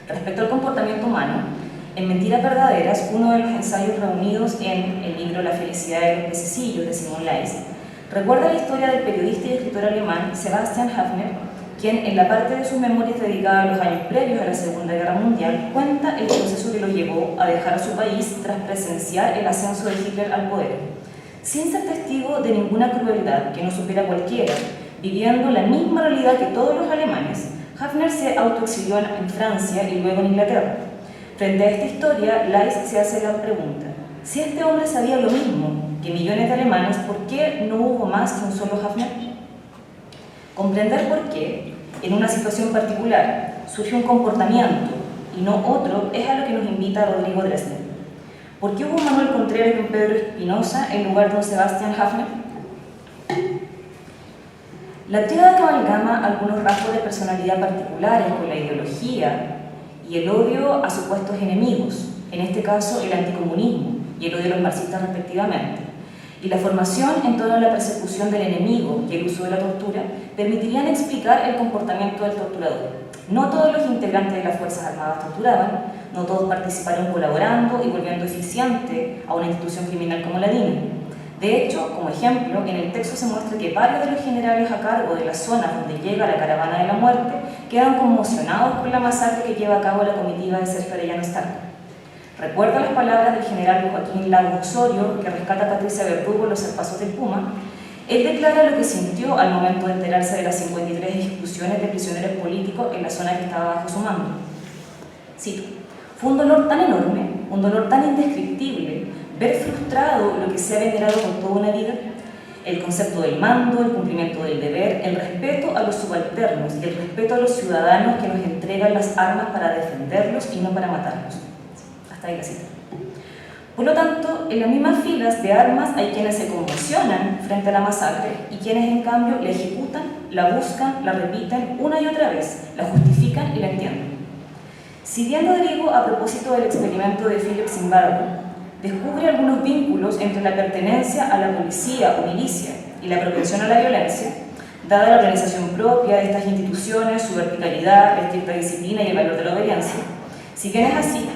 Respecto al comportamiento humano, en Mentiras Verdaderas, uno de los ensayos reunidos en el libro La felicidad de los pececillos de Simon Leys, recuerda la historia del periodista y escritor alemán Sebastian Haffner, quien en la parte de sus memorias dedicada a los años previos a la Segunda Guerra Mundial cuenta el proceso que lo llevó a dejar a su país tras presenciar el ascenso de Hitler al poder. Sin ser testigo de ninguna crueldad que no supiera cualquiera, viviendo la misma realidad que todos los alemanes, Haffner se autoexilió en Francia y luego en Inglaterra. Frente a esta historia, Leys se hace la pregunta: si este hombre sabía lo mismo que millones de alemanes, ¿por qué no hubo más que un solo Haffner? Comprender por qué, en una situación particular, surge un comportamiento y no otro es a lo que nos invita Rodrigo Dresner. ¿Por qué hubo un Manuel Contreras y un Pedro Espinosa en lugar de un Sebastian Haffner? La tríada que amalgama algunos rasgos de personalidad particulares con la ideología y el odio a supuestos enemigos, en este caso el anticomunismo y el odio a los marxistas respectivamente, y la formación en torno a la persecución del enemigo y el uso de la tortura, permitirían explicar el comportamiento del torturador. No todos los integrantes de las Fuerzas Armadas torturaban, no todos participaron colaborando y volviendo eficiente a una institución criminal como la DINA. De hecho, como ejemplo, en el texto se muestra que varios de los generales a cargo de las zonas donde llega la caravana de la muerte quedan conmocionados por la masacre que lleva a cabo la comitiva de Sergio Arellano Stark. Recuerda las palabras del general Joaquín Lagos Osorio, que rescata a Patricia Verdugo en Los zarpazos del Puma. Él declara lo que sintió al momento de enterarse de las 53 ejecuciones de prisioneros políticos en la zona que estaba bajo su mando. Cito: fue un dolor tan enorme, un dolor tan indescriptible, ver frustrado lo que se ha venerado con toda una vida, el concepto del mando, el cumplimiento del deber, el respeto a los subalternos y el respeto a los ciudadanos que nos entregan las armas para defenderlos y no para matarlos. Hasta ahí la cita. Por lo tanto, en las mismas filas de armas hay quienes se conmocionan frente a la masacre y quienes en cambio la ejecutan, la buscan, la repiten una y otra vez, la justifican y la entienden. Si bien Rodrigo, a propósito del experimento de Philip Zimbardo, descubre algunos vínculos entre la pertenencia a la policía o milicia y la propensión a la violencia, dada la organización propia de estas instituciones, su verticalidad, la estricta disciplina y el valor de la obediencia, si bien es así,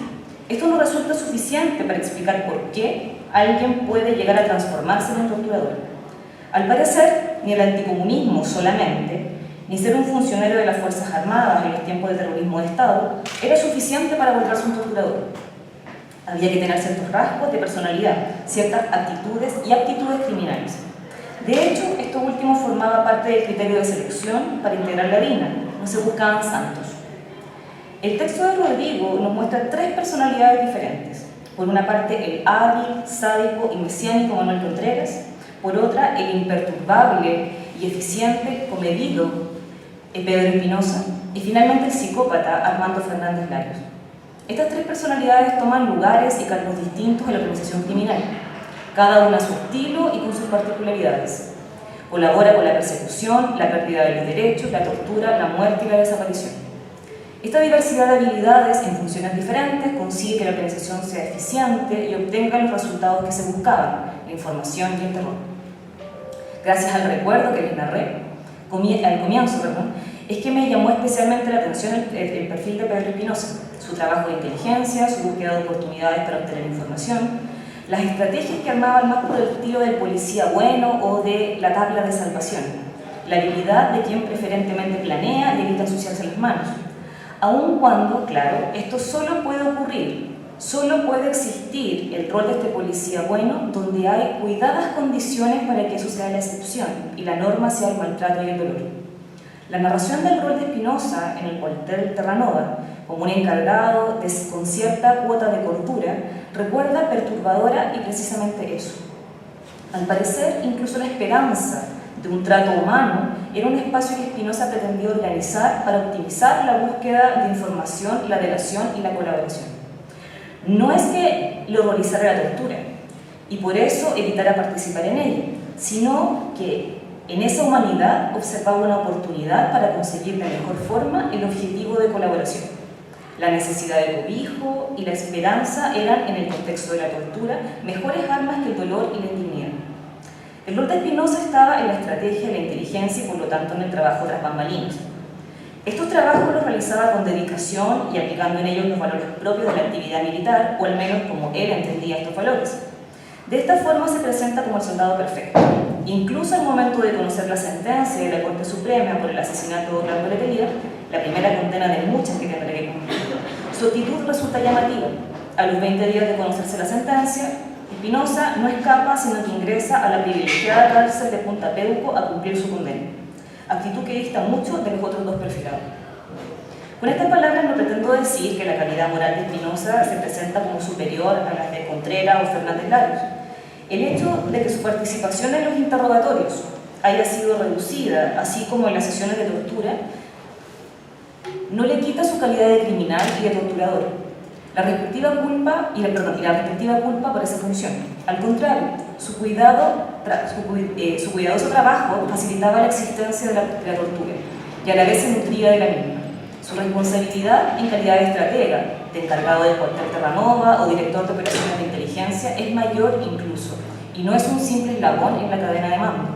esto no resulta suficiente para explicar por qué alguien puede llegar a transformarse en un torturador. Al parecer, ni el anticomunismo solamente, ni ser un funcionario de las Fuerzas Armadas en los tiempos de terrorismo de Estado, era suficiente para volverse un torturador. Había que tener ciertos rasgos de personalidad, ciertas actitudes y aptitudes criminales. De hecho, esto último formaba parte del criterio de selección para integrar la DINA, no se buscaban santos. El texto de Rodrigo nos muestra tres personalidades diferentes. Por una parte, el hábil, sádico y mesiánico Manuel Contreras. Por otra, el imperturbable y eficiente, comedido Pedro Espinosa. Y finalmente, el psicópata Armando Fernández Larios. Estas tres personalidades toman lugares y cargos distintos en la organización criminal, cada una a su estilo y con sus particularidades. Colabora con la persecución, la pérdida de los derechos, la tortura, la muerte y la desaparición. Esta diversidad de habilidades en funciones diferentes consigue que la organización sea eficiente y obtenga los resultados que se buscaban, la información y el terror. Gracias al recuerdo que les narré al comienzo, es que me llamó especialmente la atención el perfil de Pedro Espinosa, su trabajo de inteligencia, su búsqueda de oportunidades para obtener información, las estrategias que armaban más por el estilo del policía bueno o de la tabla de salvación, la habilidad de quien preferentemente planea y evita ensuciarse las manos. Aun cuando, claro, esto solo puede ocurrir, solo puede existir el rol de este policía bueno donde hay cuidadas condiciones para que eso sea la excepción y la norma sea el maltrato y el dolor. La narración del rol de Espinosa en el cuartel Terranova, como un encargado con cierta cuota de cordura, recuerda perturbadora y precisamente eso. Al parecer, incluso la esperanza de un trato humano era un espacio que Espinosa pretendía organizar para optimizar la búsqueda de información, la delación y la colaboración. No es que le horrorizara la tortura y por eso evitara participar en ella, sino que en esa humanidad observaba una oportunidad para conseguir de mejor forma el objetivo de colaboración. La necesidad de cobijo y la esperanza eran, en el contexto de la tortura, mejores armas que el dolor y la indignidad. El rol de Espinosa estaba en la estrategia, la inteligencia y por lo tanto en el trabajo tras bambalinas. Estos trabajos los realizaba con dedicación y aplicando en ellos los valores propios de la actividad militar, o al menos como él entendía estos valores. De esta forma se presenta como el soldado perfecto. Incluso al momento de conocer la sentencia de la Corte Suprema por el asesinato de Orlando Letelier, la primera condena de muchas que tendrá que cumplir, su actitud resulta llamativa. A los 20 días de conocerse la sentencia, Espinosa no escapa, sino que ingresa a la privilegiada cárcel de Punta Peuco a cumplir su condena, actitud que dista mucho de los otros dos perfilados. Con estas palabras no pretendo decir que la calidad moral de Espinosa se presenta como superior a las de Contreras o Fernández Larios. El hecho de que su participación en los interrogatorios haya sido reducida, así como en las sesiones de tortura, no le quita su calidad de criminal y de torturador. La respectiva culpa por esa función. Al contrario, su cuidadoso trabajo facilitaba la existencia de la tortura y a la vez se nutría de la misma. Su responsabilidad en calidad de estratega, de encargado del cuartel Terranova o director de operaciones de inteligencia es mayor incluso, y no es un simple eslabón en la cadena de mando.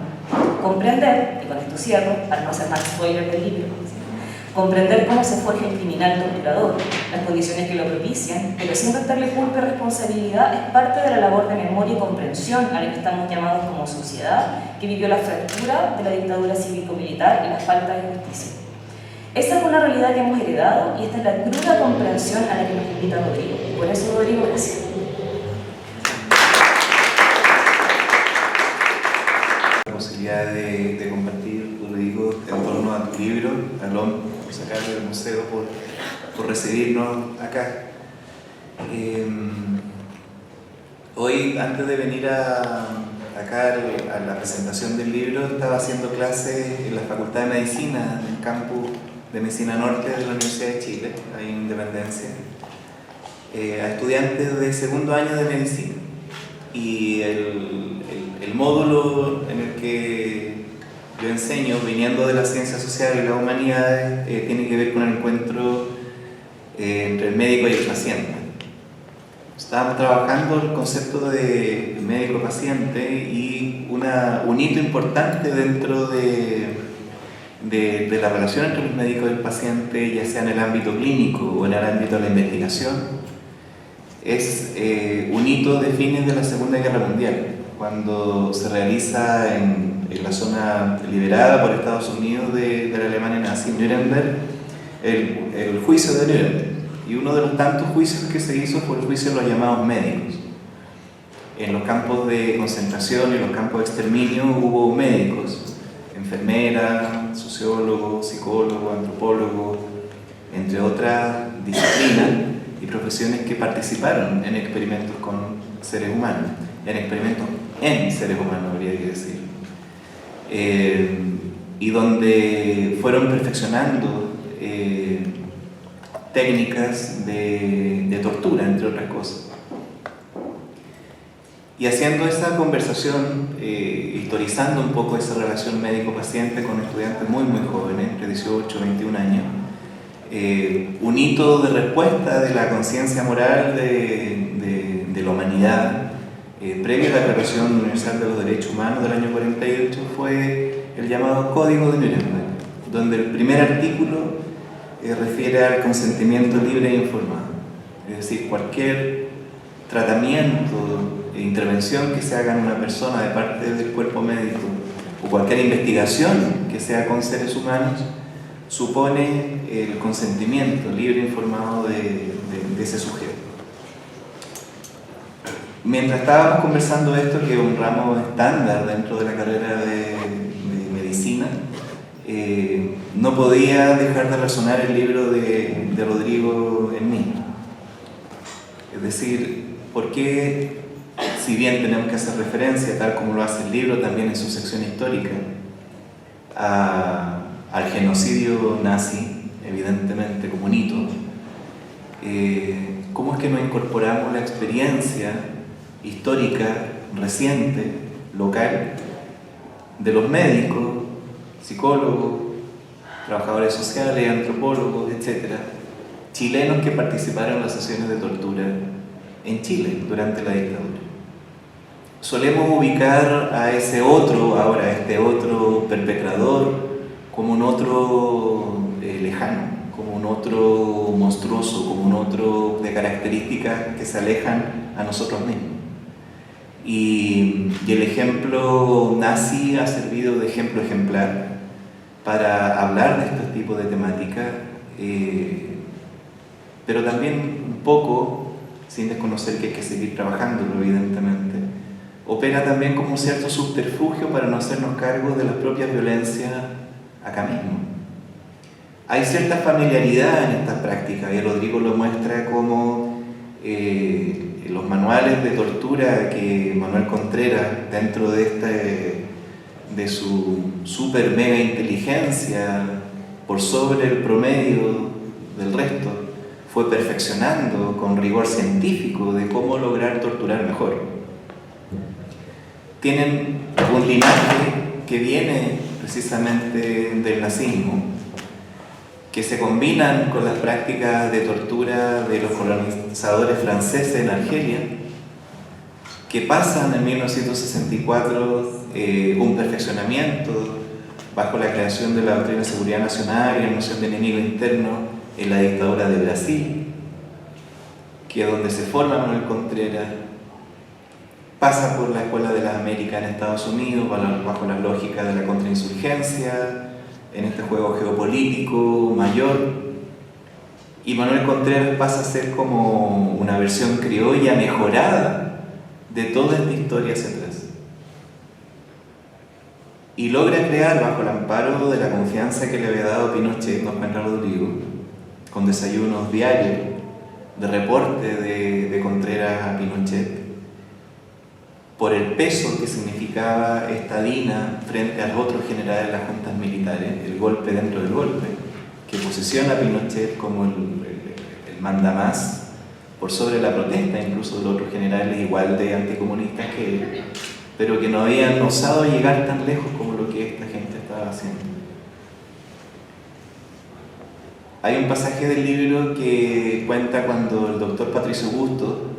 Comprender, y con esto cierro, para no hacer más spoiler del libro, comprender cómo se forja el criminal torturador, las condiciones que lo propician, pero sin restarle culpa y responsabilidad, es parte de la labor de memoria y comprensión a la que estamos llamados como sociedad, que vivió la fractura de la dictadura cívico-militar y la falta de justicia. Esta es una realidad que hemos heredado y esta es la cruda comprensión a la que nos invita Rodrigo. Por eso, Rodrigo, gracias. La posibilidad de compartir, Rodrigo, en torno a tu libro, Alón, por sacarlo del museo, por recibirnos acá. Hoy, antes de venir acá a la presentación del libro, estaba haciendo clases en la Facultad de Medicina, en el campus de Medicina Norte de la Universidad de Chile, ahí en Independencia, a estudiantes de segundo año de medicina. Y el módulo en el que yo enseño, viniendo de las ciencias sociales y las humanidades, tiene que ver con el encuentro entre el médico y el paciente. Estábamos trabajando el concepto de médico-paciente y un hito importante dentro de la relación entre los médicos y el paciente, ya sea en el ámbito clínico o en el ámbito de la investigación, es un hito de fines de la Segunda Guerra Mundial, cuando se realiza en la zona liberada por Estados Unidos de la Alemania nazi, Nuremberg, el juicio de Nuremberg. Y uno de los tantos juicios que se hizo fue el juicio de los llamados médicos. En los campos de concentración y en los campos de exterminio hubo médicos, enfermeras, sociólogos, psicólogos, antropólogos, entre otras disciplinas y profesiones que participaron en experimentos con seres humanos, en experimentos en seres humanos, habría que decir, y donde fueron perfeccionando técnicas de tortura, entre otras cosas. Y haciendo esa conversación, historizando un poco esa relación médico-paciente con estudiantes muy jóvenes, entre 18 y 21 años, un hito de respuesta de la conciencia moral de la humanidad. Previo a la Declaración Universal de los Derechos Humanos del año 48 fue el llamado Código de Nuremberg, donde el primer artículo refiere al consentimiento libre e informado. Es decir, cualquier tratamiento e intervención que se haga en una persona de parte del cuerpo médico o cualquier investigación que sea con seres humanos supone el consentimiento libre e informado de ese sujeto. Mientras estábamos conversando esto, que es un ramo estándar dentro de la carrera de medicina, no podía dejar de resonar el libro de Rodrigo en mí. Es decir, ¿por qué, si bien tenemos que hacer referencia, tal como lo hace el libro también en su sección histórica, al genocidio nazi, evidentemente como un hito, cómo es que no incorporamos la experiencia histórica, reciente, local, de los médicos, psicólogos, trabajadores sociales, antropólogos, etc., chilenos que participaron en las sesiones de tortura en Chile durante la dictadura? Solemos ubicar a ese otro, ahora a este otro perpetrador, como un otro lejano, como un otro monstruoso, como un otro de características que se alejan a nosotros mismos. Y el ejemplo nazi ha servido de ejemplo ejemplar para hablar de estos tipos de temáticas, pero también un poco, sin desconocer que hay que seguir trabajándolo evidentemente, opera también como un cierto subterfugio para no hacernos cargo de las propias violencias acá mismo. Hay cierta familiaridad en estas prácticas y Rodrigo lo muestra como los manuales de tortura que Manuel Contreras, dentro de su super mega inteligencia por sobre el promedio del resto, fue perfeccionando con rigor científico de cómo lograr torturar mejor. Tienen un linaje que viene precisamente del nazismo, que se combinan con las prácticas de tortura de los colonizadores franceses en Argelia, que pasan en 1964 un perfeccionamiento bajo la creación de la doctrina de seguridad nacional y la noción de enemigo interno en la dictadura de Brasil, que es donde se forma Manuel Contreras, pasa por la Escuela de las Américas en Estados Unidos bajo la lógica de la contrainsurgencia, en este juego geopolítico mayor, y Manuel Contreras pasa a ser como una versión criolla mejorada de toda esta historia hacia atrás. Y logra crear, bajo el amparo de la confianza que le había dado Pinochet con Juan Rodrigo, con desayunos diarios de reporte de Contreras a Pinochet, por el peso que significaba esta DINA frente a los otros generales de las juntas militares, el golpe dentro del golpe, que posiciona a Pinochet como el mandamás por sobre la protesta, incluso de los otros generales igual de anticomunistas que él, pero que no habían osado llegar tan lejos como lo que esta gente estaba haciendo. Hay un pasaje del libro que cuenta cuando el doctor Patricio Busto,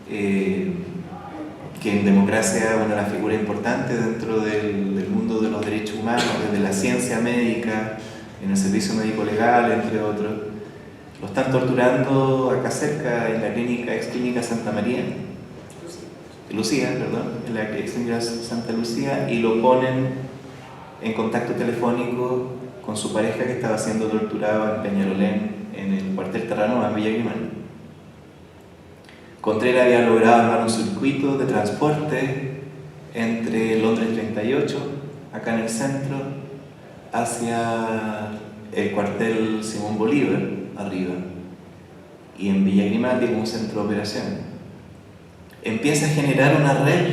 que en democracia es una de las figuras importantes dentro del mundo de los derechos humanos, desde la ciencia médica, en el servicio médico legal, entre otros, lo están torturando acá cerca, en la ex clínica Santa María, Lucía, perdón, en la ex clínica Santa Lucía, y lo ponen en contacto telefónico con su pareja que estaba siendo torturado en Peñalolén, en el cuartel Terranova, en Villa Grimán. Contreras había logrado armar un circuito de transporte entre Londres 38, acá en el centro, hacia el cuartel Simón Bolívar, arriba, y en Villa Grimaldi como un centro de operación. Empieza a generar una red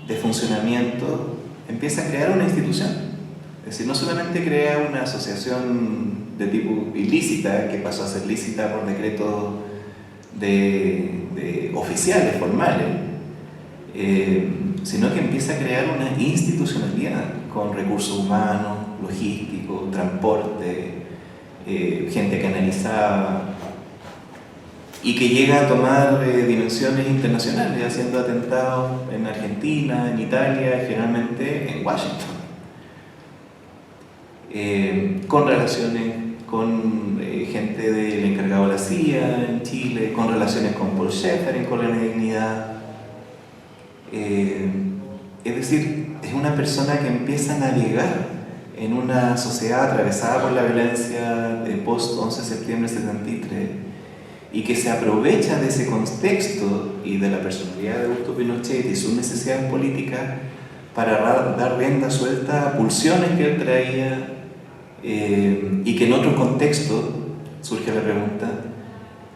de funcionamiento, empieza a crear una institución. Es decir, no solamente crea una asociación de tipo ilícita, que pasó a ser lícita por decreto de oficiales, formales, sino que empieza a crear una institucionalidad con recursos humanos, logísticos, transporte, gente que analizaba, y que llega a tomar dimensiones internacionales, haciendo atentados en Argentina, en Italia, generalmente en Washington, con relaciones con gente del encargado de la CIA en Chile, con relaciones con Paul Schaeffer en Colonia de Dignidad. Es decir, es una persona que empieza a navegar en una sociedad atravesada por la violencia de post-11 de septiembre de 73, y que se aprovecha de ese contexto y de la personalidad de Augusto Pinochet y sus necesidades políticas para dar rienda suelta a pulsiones que él traía, y que en otro contexto, surge la pregunta,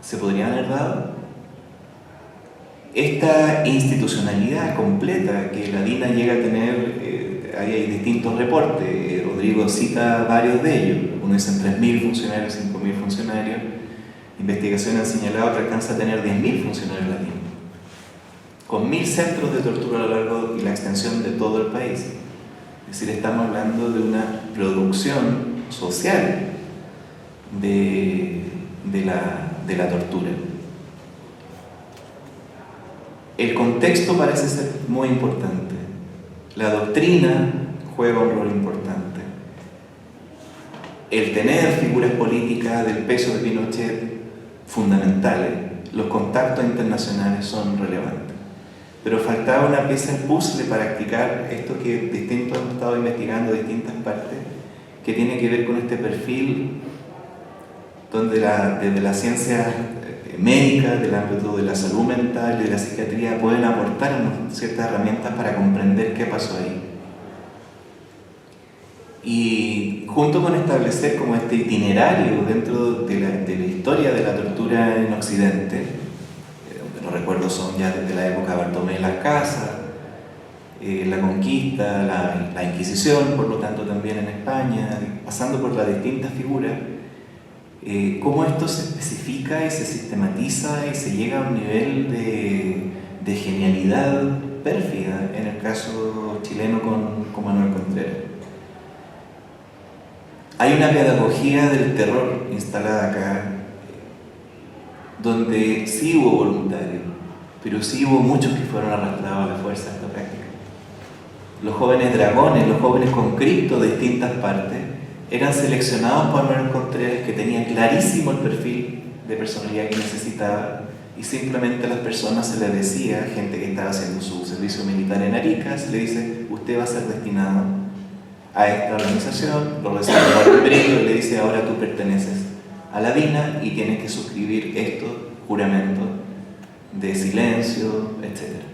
¿se podrían haber dado? Esta institucionalidad completa que la DINA llega a tener, hay distintos reportes, Rodrigo cita varios de ellos, uno dice 3.000 funcionarios, 5.000 funcionarios. Investigaciones han señalado que alcanza a tener 10.000 funcionarios latinos, con 1.000 centros de tortura a lo largo y la extensión de todo el país. Es decir, estamos hablando de una producción social de la tortura. El contexto parece ser muy importante. La doctrina juega un rol importante. El tener figuras políticas del peso de Pinochet fundamentales, los contactos internacionales son relevantes. Pero faltaba una pieza del puzzle para explicar esto que distintos hemos estado investigando de distintas partes, que tiene que ver con este perfil donde desde la ciencia médica, del ámbito de la salud mental y de la psiquiatría pueden aportarnos ciertas herramientas para comprender qué pasó ahí. Y junto con establecer como este itinerario dentro de la historia de la tortura en Occidente, los recuerdos son ya desde la época de Bartolomé de las Casas, la conquista, la Inquisición, por lo tanto también en España, pasando por las distintas figuras, cómo esto se especifica y se sistematiza y se llega a un nivel de genialidad pérfida, en el caso chileno con Manuel Contreras. Hay una pedagogía del terror instalada acá, donde sí hubo voluntarios, pero sí hubo muchos que fueron arrastrados a la fuerza de esta práctica. Los jóvenes dragones, los jóvenes con Cristo de distintas partes, eran seleccionados por Manuel Contreras, que tenía clarísimo el perfil de personalidad que necesitaba, y simplemente a las personas se les decía, gente que estaba haciendo su servicio militar en Arica, se le dice, usted va a ser destinado a esta organización, lo recibe por el periodo y le dice, ahora tú perteneces a la DINA y tienes que suscribir estos juramentos de silencio, etc.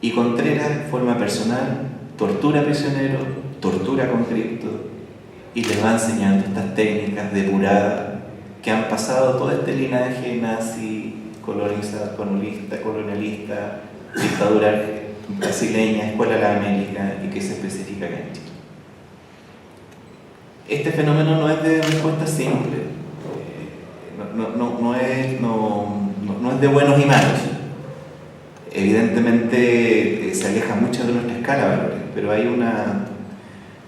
Y Contreras, en forma personal, tortura a prisioneros, tortura con cripto, y les va enseñando estas técnicas depuradas que han pasado todo este linaje nazi, colonialista, dictadura brasileña, Escuela de la América, y que se especifica acá en Chile. Este fenómeno no es de respuesta simple, no es de buenos y malos. Evidentemente se aleja mucho de nuestra escala de valores, pero hay una,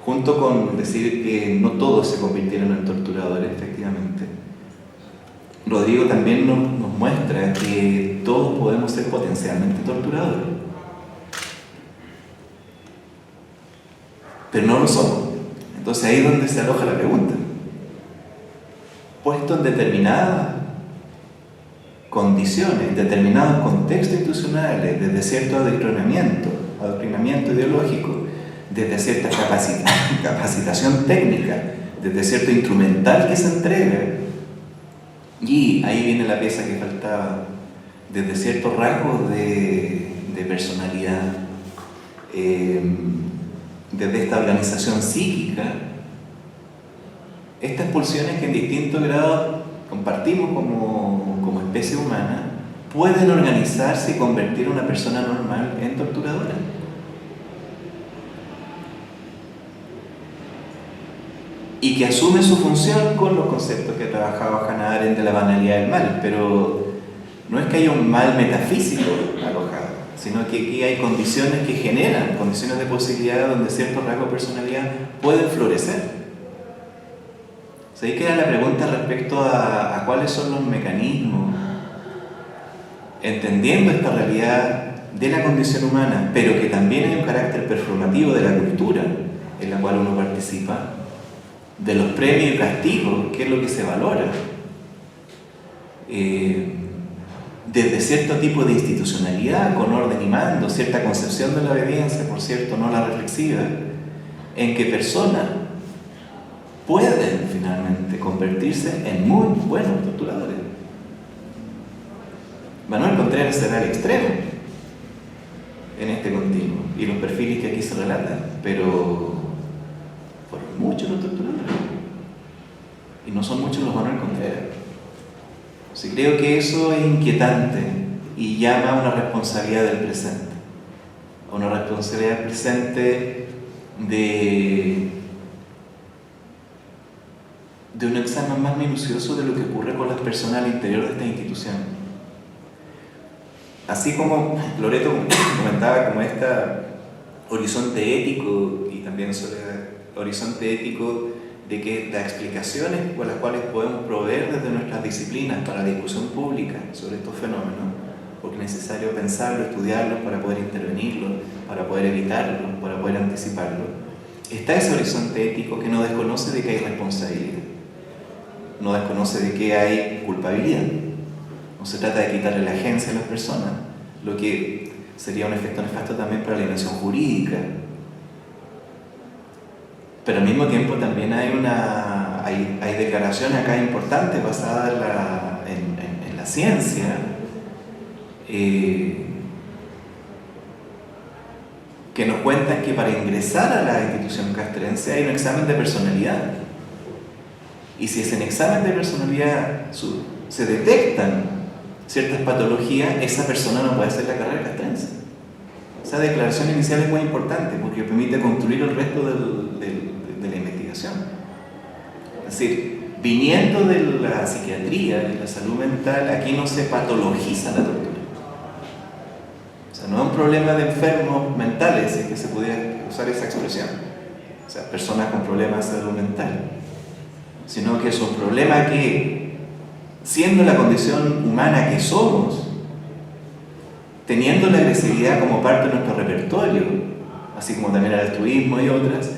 junto con decir que no todos se convirtieron en torturadores, efectivamente, Rodrigo también nos muestra que todos podemos ser potencialmente torturadores, pero no lo somos. Entonces ahí es donde se aloja la pregunta. Puesto en determinadas condiciones, en determinados contextos institucionales, desde cierto adoctrinamiento ideológico, desde cierta capacitación técnica, desde cierto instrumental que se entrega, y ahí viene la pieza que faltaba, desde ciertos rasgos de personalidad, desde esta organización psíquica, estas pulsiones que en distintos grados compartimos como especie humana, pueden organizarse y convertir a una persona normal en torturadora. Y que asume su función con los conceptos que ha trabajado Hannah Arendt de la banalidad del mal, pero no es que haya un mal metafísico alojado, sino que aquí hay condiciones que generan, condiciones de posibilidad donde ciertos rasgos de personalidad pueden florecer. O sea, ahí queda la pregunta respecto a cuáles son los mecanismos, entendiendo esta realidad de la condición humana, pero que también hay un carácter performativo de la cultura en la cual uno participa, de los premios y castigos, qué es lo que se valora, desde cierto tipo de institucionalidad, con orden y mando, cierta concepción de la obediencia, por cierto, no la reflexiva, en que personas pueden finalmente convertirse en muy buenos torturadores. Manuel Contreras será el extremo en este continuo, y los perfiles que aquí se relatan, pero fueron muchos los torturadores, y no son muchos los Manuel Contreras. Sí, creo que eso es inquietante y llama a una responsabilidad del presente, a una responsabilidad presente de un examen más minucioso de lo que ocurre con las personas al interior de esta institución. Así como Loreto comentaba como este horizonte ético, y también sobre el horizonte ético de que las explicaciones con las cuales podemos proveer desde nuestras disciplinas para la discusión pública sobre estos fenómenos, porque es necesario pensarlo, estudiarlos para poder intervenirlos, para poder evitarlos, para poder anticiparlos, está ese horizonte ético que no desconoce de que hay responsabilidad, no desconoce de que hay culpabilidad. No se trata de quitarle la agencia a las personas, lo que sería un efecto nefasto también para la dimensión jurídica. Pero al mismo tiempo también hay declaraciones acá importantes basadas en la ciencia, que nos cuentan que para ingresar a la institución castrense hay un examen de personalidad. Y si es en examen de personalidad se detectan ciertas patologías, esa persona no puede hacer la carrera castrense. Esa declaración inicial es muy importante porque permite construir el resto de la investigación. Es decir, viniendo de la psiquiatría, de la salud mental, aquí no se patologiza la tortura. O sea, no es un problema de enfermos mentales, si es que se pudiera usar esa expresión. O sea, personas con problemas de salud mental. Sino que es un problema que, siendo la condición humana que somos, teniendo la agresividad como parte de nuestro repertorio, así como también el altruismo y otras,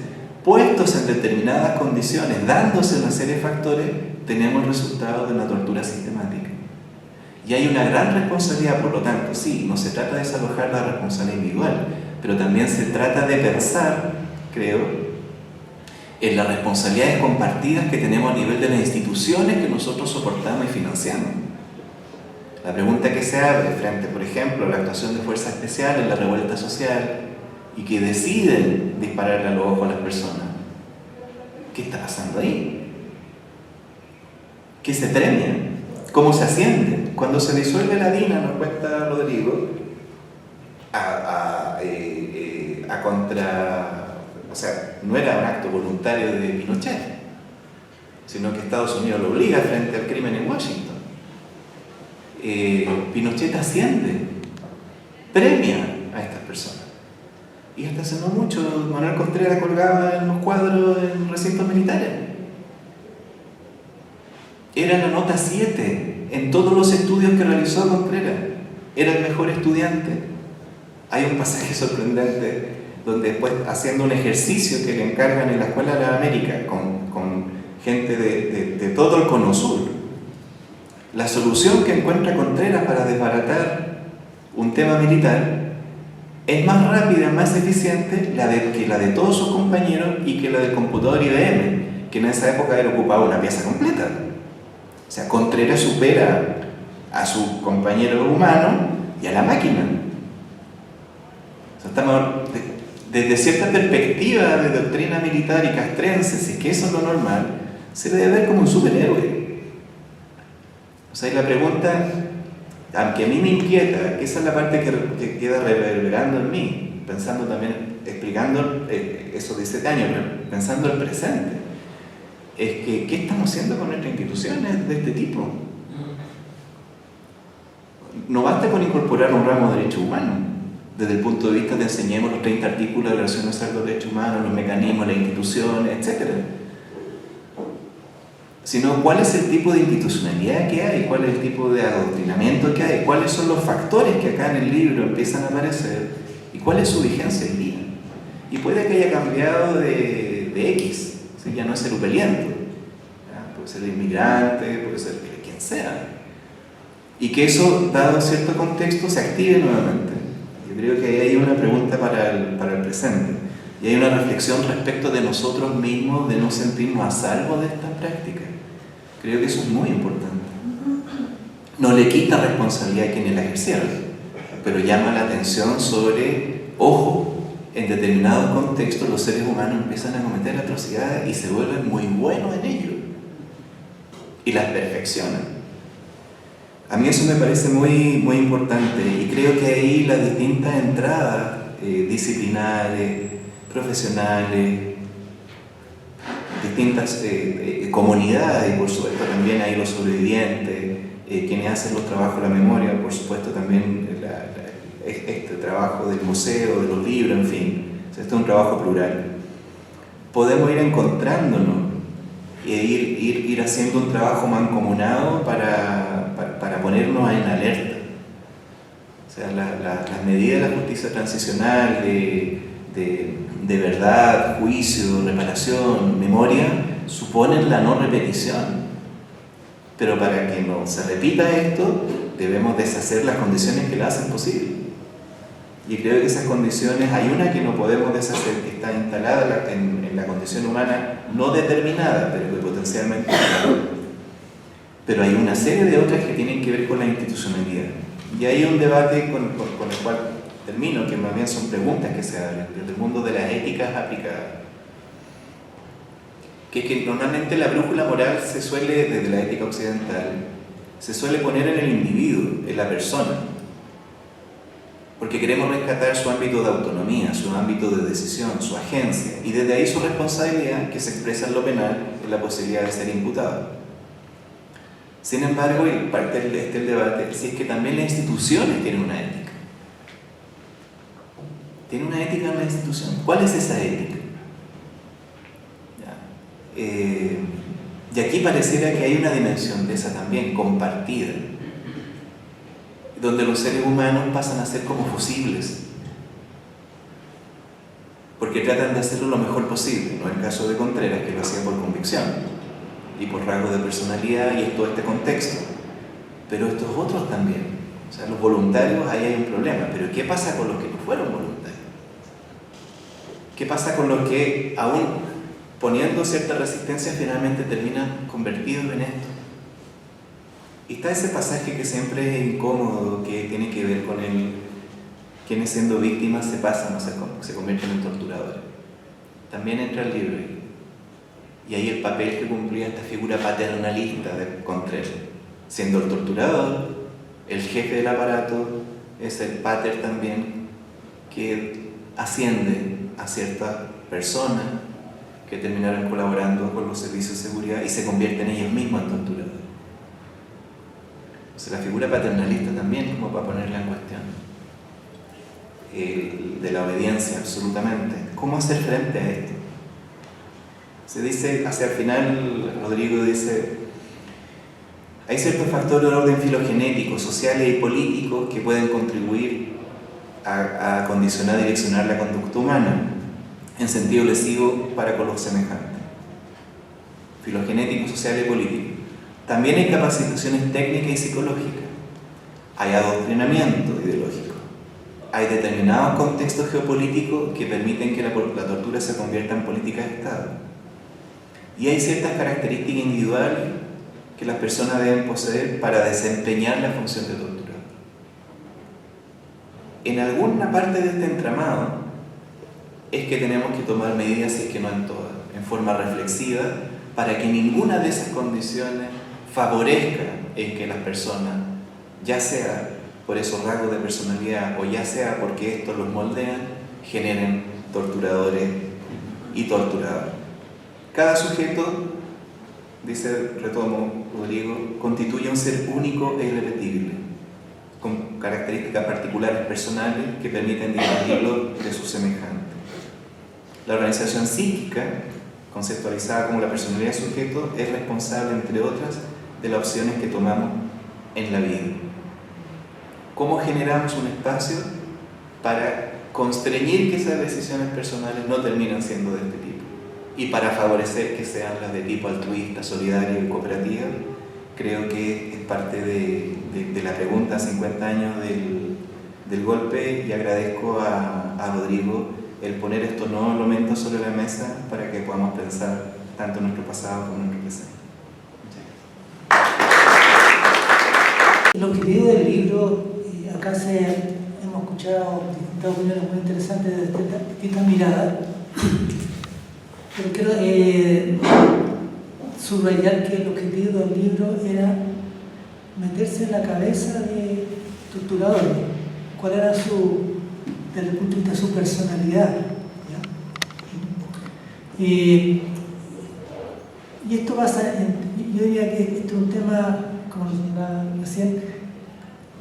puestos en determinadas condiciones, dándose una serie de factores, tenemos el resultado de una tortura sistemática. Y hay una gran responsabilidad, por lo tanto, sí, no se trata de desalojar la responsabilidad individual, pero también se trata de pensar, creo, en las responsabilidades compartidas que tenemos a nivel de las instituciones que nosotros soportamos y financiamos. La pregunta que se abre frente, por ejemplo, a la actuación de fuerzas especiales en la revuelta social y que deciden dispararle a los ojos a las personas. ¿Qué está pasando ahí? ¿Qué se premia? ¿Cómo se asciende? Cuando se disuelve la DINA, nos cuenta Rodrigo, o sea, no era un acto voluntario de Pinochet, sino que Estados Unidos lo obliga frente al crimen en Washington. Pinochet asciende, premia a estas personas. Y hasta hace no mucho, Manuel Contreras colgaba en los cuadros en recintos militares. Era la nota 7 en todos los estudios que realizó Contreras. Era el mejor estudiante. Hay un pasaje sorprendente donde después, haciendo un ejercicio que le encargan en la Escuela de la América con gente de todo el Cono Sur, la solución que encuentra Contreras para desbaratar un tema militar es más rápida, más eficiente que la de todos sus compañeros y que la del computador IBM, que en esa época era ocupaba una pieza completa. O sea, Contreras supera a su compañero humano y a la máquina. O sea, estamos desde cierta perspectiva de doctrina militar y castrense, si es que eso es lo normal, se debe ver como un superhéroe. O sea, y la pregunta, aunque a mí me inquieta, que esa es la parte que queda reverberando en mí, pensando también, explicando esos 17 años, pero pensando el presente, es que ¿qué estamos haciendo con nuestras instituciones de este tipo? No basta con incorporar un ramo de derechos humanos, desde el punto de vista de enseñemos los 30 artículos de la Declaración Universal de los Derechos Humanos, los mecanismos, las instituciones, etc. sino cuál es el tipo de institucionalidad que hay, cuál es el tipo de adoctrinamiento que hay, cuáles son los factores que acá en el libro empiezan a aparecer y cuál es su vigencia hoy día. Y puede que haya cambiado de X, ¿sí? Ya no es el upeliento, ¿ya? Puede ser el inmigrante, puede ser quien sea. Y que eso, dado cierto contexto, se active nuevamente. Yo creo que ahí hay una pregunta para el presente. Y hay una reflexión respecto de nosotros mismos, de no sentirnos a salvo de esta práctica. Creo que eso es muy importante. No le quita responsabilidad a quienes la ejercieron, pero llama la atención sobre, ojo, en determinados contextos los seres humanos empiezan a cometer atrocidades y se vuelven muy buenos en ello. Y las perfeccionan. A mí eso me parece muy, muy importante y creo que ahí las distintas entradas disciplinares, profesionales, distintas comunidades y por supuesto también hay los sobrevivientes, quienes hacen los trabajos de la memoria, por supuesto también este trabajo del museo, de los libros, en fin. O sea, esto es un trabajo plural. Podemos ir encontrándonos e ir haciendo un trabajo mancomunado para ponernos en alerta. O sea, las medidas de la justicia transicional, de verdad, juicio, reparación, memoria, suponen la no repetición. Pero para que no se repita esto, debemos deshacer las condiciones que la hacen posible. Y creo que esas condiciones, hay una que no podemos deshacer, que está instalada en la condición humana, no determinada, pero que potencialmente pero hay una serie de otras que tienen que ver con la institucionalidad. Y hay un debate con el cual termino, que más bien son preguntas que se abren desde el mundo de las éticas aplicadas. Que es que normalmente la brújula moral se suele, desde la ética occidental, se suele poner en el individuo, en la persona, porque queremos rescatar su ámbito de autonomía, su ámbito de decisión, su agencia, y desde ahí su responsabilidad, que se expresa en lo penal, en la posibilidad de ser imputado. Sin embargo, y parte del debate, si es que también las instituciones tienen una ética. ¿Tiene una ética en la institución? ¿Cuál es esa ética? Y aquí pareciera que hay una dimensión de esa también, compartida, donde los seres humanos pasan a ser como fusibles, porque tratan de hacerlo lo mejor posible, no es el caso de Contreras, que lo hacía por convicción y por rasgo de personalidad y en todo este contexto, pero estos otros también, o sea, los voluntarios, ahí hay un problema, pero ¿qué pasa con los que no fueron voluntarios? ¿Qué pasa con los que, aún poniendo cierta resistencia, finalmente terminan convertidos en esto? Y está ese pasaje que siempre es incómodo, que tiene que ver con quienes siendo víctimas se pasan, o se convierten en torturadores. También entra el libro ahí. Y ahí el papel que cumplía esta figura paternalista de Contreras. Siendo el torturador, el jefe del aparato, es el pater también, que asciende a cierta persona que terminaron colaborando con los servicios de seguridad y se convierten ellos mismos en torturadores. O sea, la figura paternalista también, como para ponerla en cuestión. De la obediencia, absolutamente. ¿Cómo hacer frente a esto? Se dice, hacia el final, Rodrigo dice, hay ciertos factores de orden filogenético, sociales y políticos que pueden contribuir a condicionar y direccionar la conducta humana en sentido lesivo para con los semejantes. Filogenético, social y político. También hay capacitaciones técnicas y psicológicas. Hay adoctrinamiento ideológico. Hay determinados contextos geopolíticos que permiten que la tortura se convierta en política de Estado. Y hay ciertas características individuales que las personas deben poseer para desempeñar la función de tortura. En alguna parte de este entramado es que tenemos que tomar medidas, si es que no en todas, en forma reflexiva, para que ninguna de esas condiciones favorezca en que las personas, ya sea por esos rasgos de personalidad o ya sea porque esto los moldea, generen torturadores y torturados. Cada sujeto, dice, retomo Rodrigo, constituye un ser único e irrepetible, con características particulares personales que permiten distinguirlo de sus semejantes. La organización psíquica conceptualizada como la personalidad del sujeto, es responsable, entre otras, de las opciones que tomamos en la vida. ¿Cómo generamos un espacio para constreñir que esas decisiones personales no terminen siendo de este tipo? Y para favorecer que sean las de tipo altruista, solidaria y cooperativa. Creo que es parte de la pregunta a 50 años del golpe, y agradezco a Rodrigo el poner estos nuevos elementos sobre la mesa para que podamos pensar tanto en nuestro pasado como en nuestro presente. El objetivo del libro, acá hemos escuchado distintas opiniones muy interesantes de distintas miradas, pero quiero subrayar que el objetivo del libro era meterse en la cabeza de torturadores, cuál era desde el punto de vista su personalidad, ¿ya? Y esto pasa, yo diría que este es un tema, como lo señalaba recién,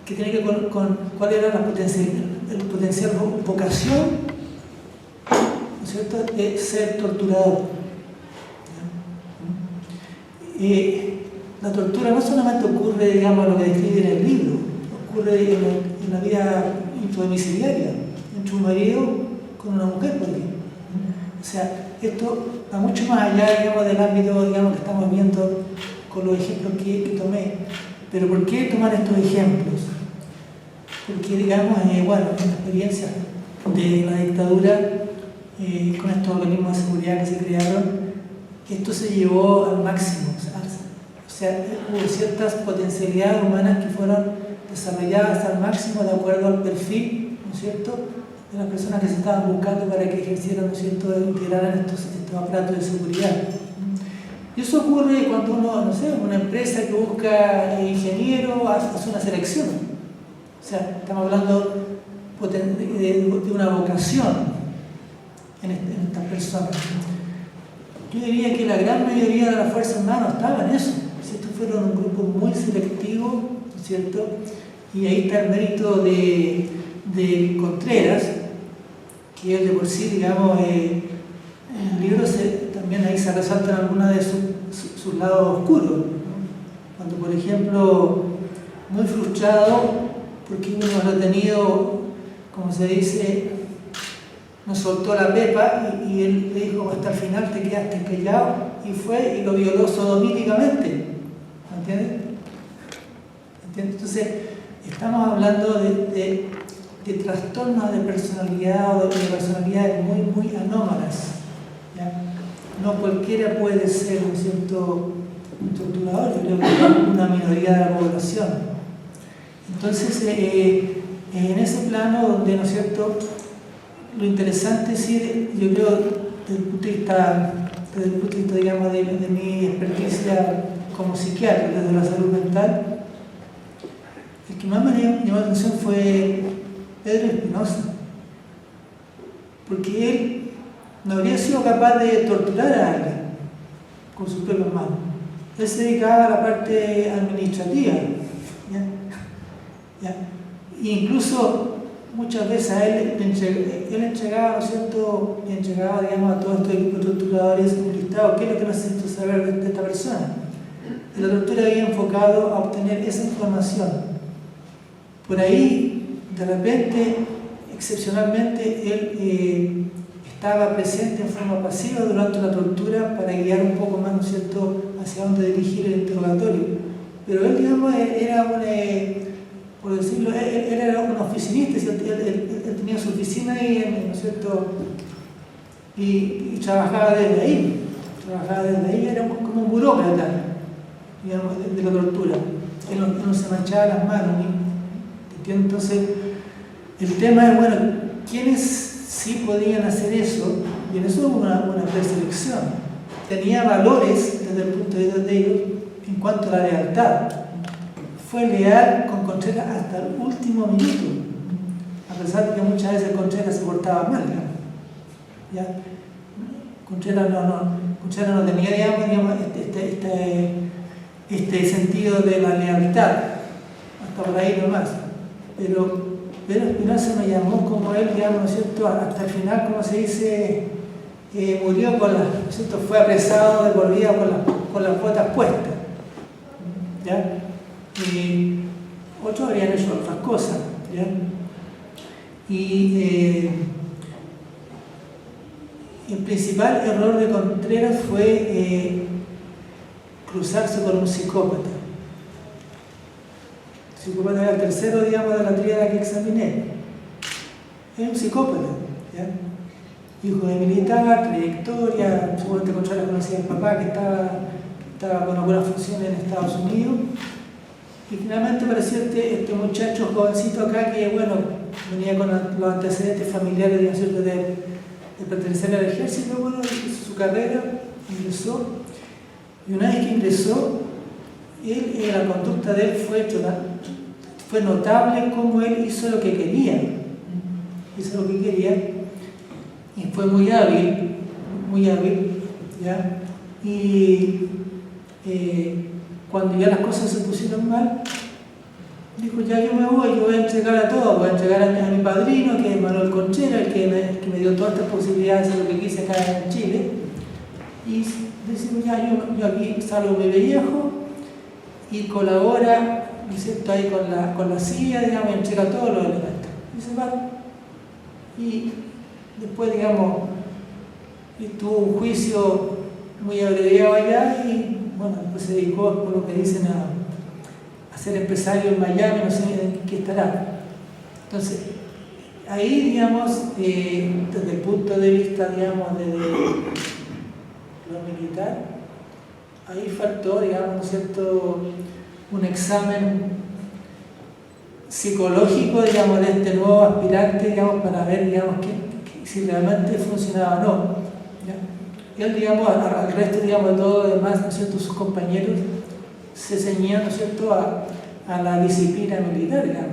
que tiene que ver con cuál era el potencial vocación, ¿no es cierto?, de ser torturador. La tortura no solamente ocurre, digamos, lo que describe en el libro, ocurre en la vida intradomiciliaria, entre un marido con una mujer, por ejemplo. O sea, esto va mucho más allá, digamos, del ámbito, digamos, que estamos viendo con los ejemplos que tomé. Pero ¿por qué tomar estos ejemplos? Porque, digamos, bueno, en la experiencia de la dictadura, con estos organismos de seguridad que se crearon, esto se llevó al máximo. O sea, hubo ciertas potencialidades humanas que fueron desarrolladas al máximo de acuerdo al perfil, ¿no es cierto?, de las personas que se estaban buscando para que ejercieran, ¿no es cierto?, integraran estos aparatos de seguridad. Y eso ocurre cuando uno, no sé, una empresa que busca ingeniero hace una selección. O sea, estamos hablando de una vocación en estas personas. Yo diría que la gran mayoría de las fuerzas armadas estaba en eso. Estos fueron un grupo muy selectivo, ¿no es cierto? Y ahí está el mérito de Contreras, que él de por sí, digamos, en el libro también ahí se resaltan algunos de sus lados oscuros, ¿no? Cuando, por ejemplo, muy frustrado porque uno lo ha tenido, como se dice, nos soltó la pepa y él le dijo: hasta el final te quedaste callado, y fue y lo violó sodomíticamente. ¿Me entiendes? Entonces, estamos hablando de trastornos de personalidad o de personalidades muy, muy anómalas, ¿ya? No cualquiera puede ser, ¿no es cierto?, un torturador. Yo creo que es una minoría de la población. Entonces, en ese plano donde, ¿no es cierto?, lo interesante, sí, yo creo, desde el punto de vista, digamos, de mi experticia como psiquiatra, desde la salud mental, el que más me llamó la atención fue Pedro Espinosa, porque él no habría sido capaz de torturar a alguien con sus propias manos. Él se dedicaba a la parte administrativa, ¿ya? Incluso muchas veces a él entregaba, ¿no es cierto?, y entregaba, digamos, a todos estos torturadores un listado: ¿qué es lo que necesito saber de esta persona? Y la tortura había enfocado a obtener esa información. Por ahí, de repente, excepcionalmente, él estaba presente en forma pasiva durante la tortura para guiar un poco más, ¿no es cierto?, hacia dónde dirigir el interrogatorio. Pero él, digamos, era por decirlo, él era un oficinista, él tenía su oficina ahí, ¿no es cierto?, y trabajaba desde ahí. Era como un burócrata, digamos, de la tortura. Él no se manchaba las manos, ¿entiendes? Entonces, el tema es, bueno, ¿quiénes sí podían hacer eso? Y en eso hubo una preselección. Tenía valores desde el punto de vista de ellos en cuanto a la lealtad. Fue leal con Contreras hasta el último minuto, a pesar de que muchas veces Contreras se portaba mal, ¿ya? Contreras no tenía, digamos, este sentido de la lealtad, hasta por ahí nomás. Pero Espinosa me llamó como él, digamos, ¿no es cierto?, hasta el final, como se dice, murió con las, ¿cierto? Fue apresado de por vida con las botas puestas. ¿Ya? Y otros habrían hecho otras cosas. ¿Ya? Y el principal error de Contreras fue cruzarse con un psicópata. El psicópata era el tercero, digamos, de la tríada que examiné. Es un psicópata, ¿ya? Hijo de militar, trayectoria, seguramente Contreras conocía al papá que estaba con algunas funciones en Estados Unidos. Y finalmente apareció este muchacho jovencito acá que, bueno, venía con los antecedentes familiares, digamos, de pertenecer al ejército. Bueno, hizo su carrera, ingresó, y una vez que ingresó, la conducta de él fue notable como él hizo lo que quería. Hizo lo que quería, y fue muy hábil, ¿ya? Y cuando ya las cosas se pusieron mal, dijo, ya yo me voy a entregar a todo, voy a entregar a mi padrino, que es Manuel Conchera, el que me dio todas estas posibilidades de hacer lo que quise acá en Chile. Y decimos, ya yo aquí salgo mi pellejo y colabora, ¿no es cierto?, ahí con la CIA, digamos, y entrega todos los elementos. Y se va. Y después, digamos, tuvo un juicio muy abreviado allá y, bueno, después se dedicó, por lo que dicen, a ser empresario en Miami, no sé en qué estará. Entonces, ahí, digamos, desde el punto de vista, digamos, de lo militar, ahí faltó, digamos, ¿no es cierto?, un examen psicológico, digamos, de este nuevo aspirante, digamos, para ver, digamos, si realmente funcionaba o no. ¿Ya? Él, digamos, al resto, digamos, de todo lo demás, ¿no es cierto?, sus compañeros se ceñían, ¿no es cierto?, a la disciplina militar, digamos,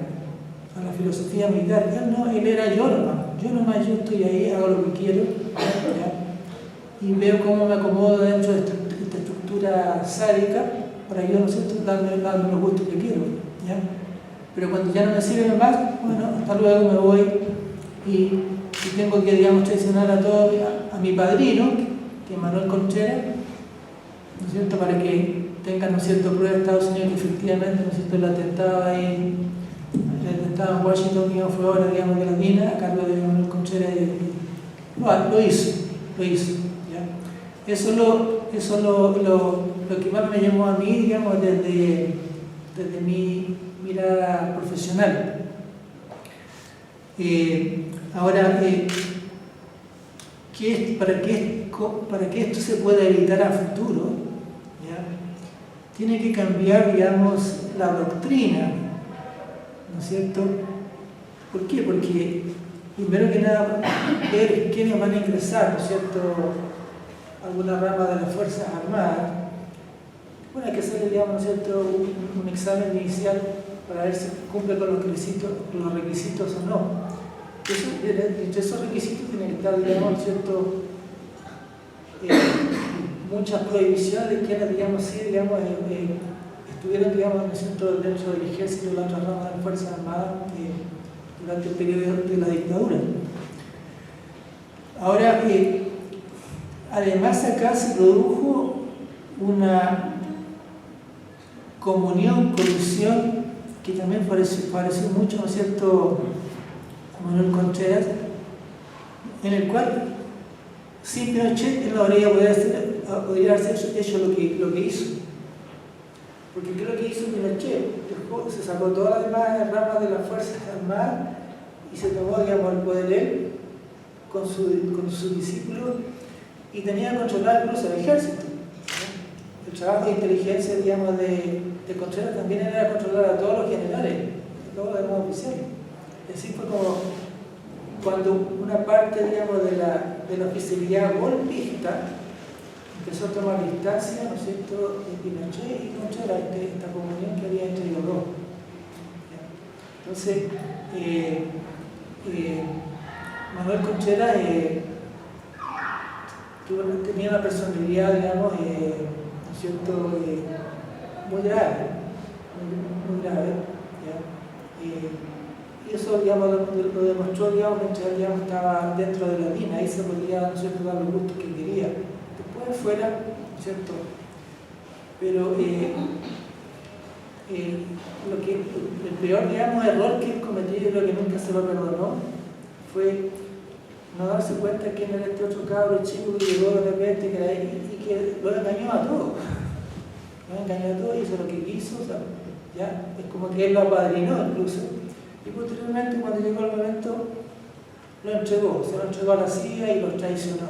a la filosofía militar. Él era yo nomás, yo estoy ahí, hago lo que quiero, ¿ya? Y veo cómo me acomodo dentro de esta estructura sádica para yo, ¿no es cierto?, darme los gustos que quiero, ¿ya? Pero cuando ya no me sirve más, bueno, hasta luego, me voy y tengo que, digamos, traicionar a mi padrino, que es Manuel Conchera, ¿no es cierto?, para que tengan, ¿no es cierto?, prueba de Estados Unidos que efectivamente, ¿no es cierto?, el atentado ahí, el atentado en Washington, digamos, fue ahora, digamos, de la mina, a cargo de Manuel Conchera, lo hizo, ¿ya? Eso es lo que más me llamó a mí, digamos, desde mi mirada profesional. Ahora, para que esto se pueda evitar a futuro, ¿ya?, tiene que cambiar, digamos, la doctrina, ¿no es cierto? ¿Por qué? Porque, primero que nada, ver quiénes van a ingresar, ¿no es cierto?, a alguna rama de las Fuerzas Armadas. Bueno, hay que hacer, digamos, ¿no es cierto?, un examen inicial para ver si cumple con los requisitos o no. Entre esos requisitos tiene que estar, digamos, ¿no es cierto?, muchas prohibiciones de quienes, digamos, sí, digamos, estuvieron, digamos, ¿no es cierto?, dentro del ejército y de la otra rama de las Fuerzas Armadas durante el periodo de la dictadura. Ahora, además acá se produjo una colusión que también pareció mucho, ¿no es cierto?, a Manuel Contreras, en el cual sin Pinochet él no podría haber hecho lo que hizo. Porque ¿qué es lo que hizo Pinochet? Se sacó todas las demás ramas de las Fuerzas Armadas y se tomó, digamos, el poder él con sus discípulos y tenía controlado incluso el ejército. El trabajo de inteligencia, digamos, de Contreras también era controlar a todos los generales, a todos los demás oficiales. Así fue como cuando una parte, digamos, de la oficialidad golpista empezó a tomar distancia, ¿no es cierto?, de Pinochet y Contreras, esta comunión que había entre los dos. Entonces, Manuel Conchera tenía una personalidad, digamos, ¿no es cierto?, muy grave, ¿ya? Y eso, digamos, lo demostró, digamos, mientras, digamos, estaba dentro de la mina, ahí se podía, ¿no es cierto?, dar los gustos que quería. Después fuera, ¿no es cierto? Pero el peor, digamos, error que él cometió, y lo que nunca se lo perdonó, fue no darse cuenta quién era este otro cabro chico que llegó de repente y que lo engañó a todos. Lo engañó a todos y hizo lo que quiso, o sea, ya, es como que él lo apadrinó incluso. Y posteriormente, cuando llegó el momento, se lo entregó a la CIA y lo traicionó.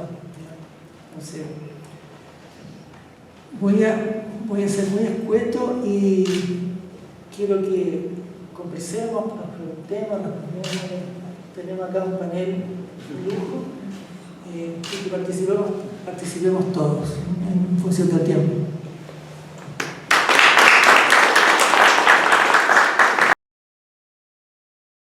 Entonces, voy a ser muy escueto y quiero que conversemos, nos preguntemos, tenemos acá un panel de lujo y que participemos todos en función del tiempo.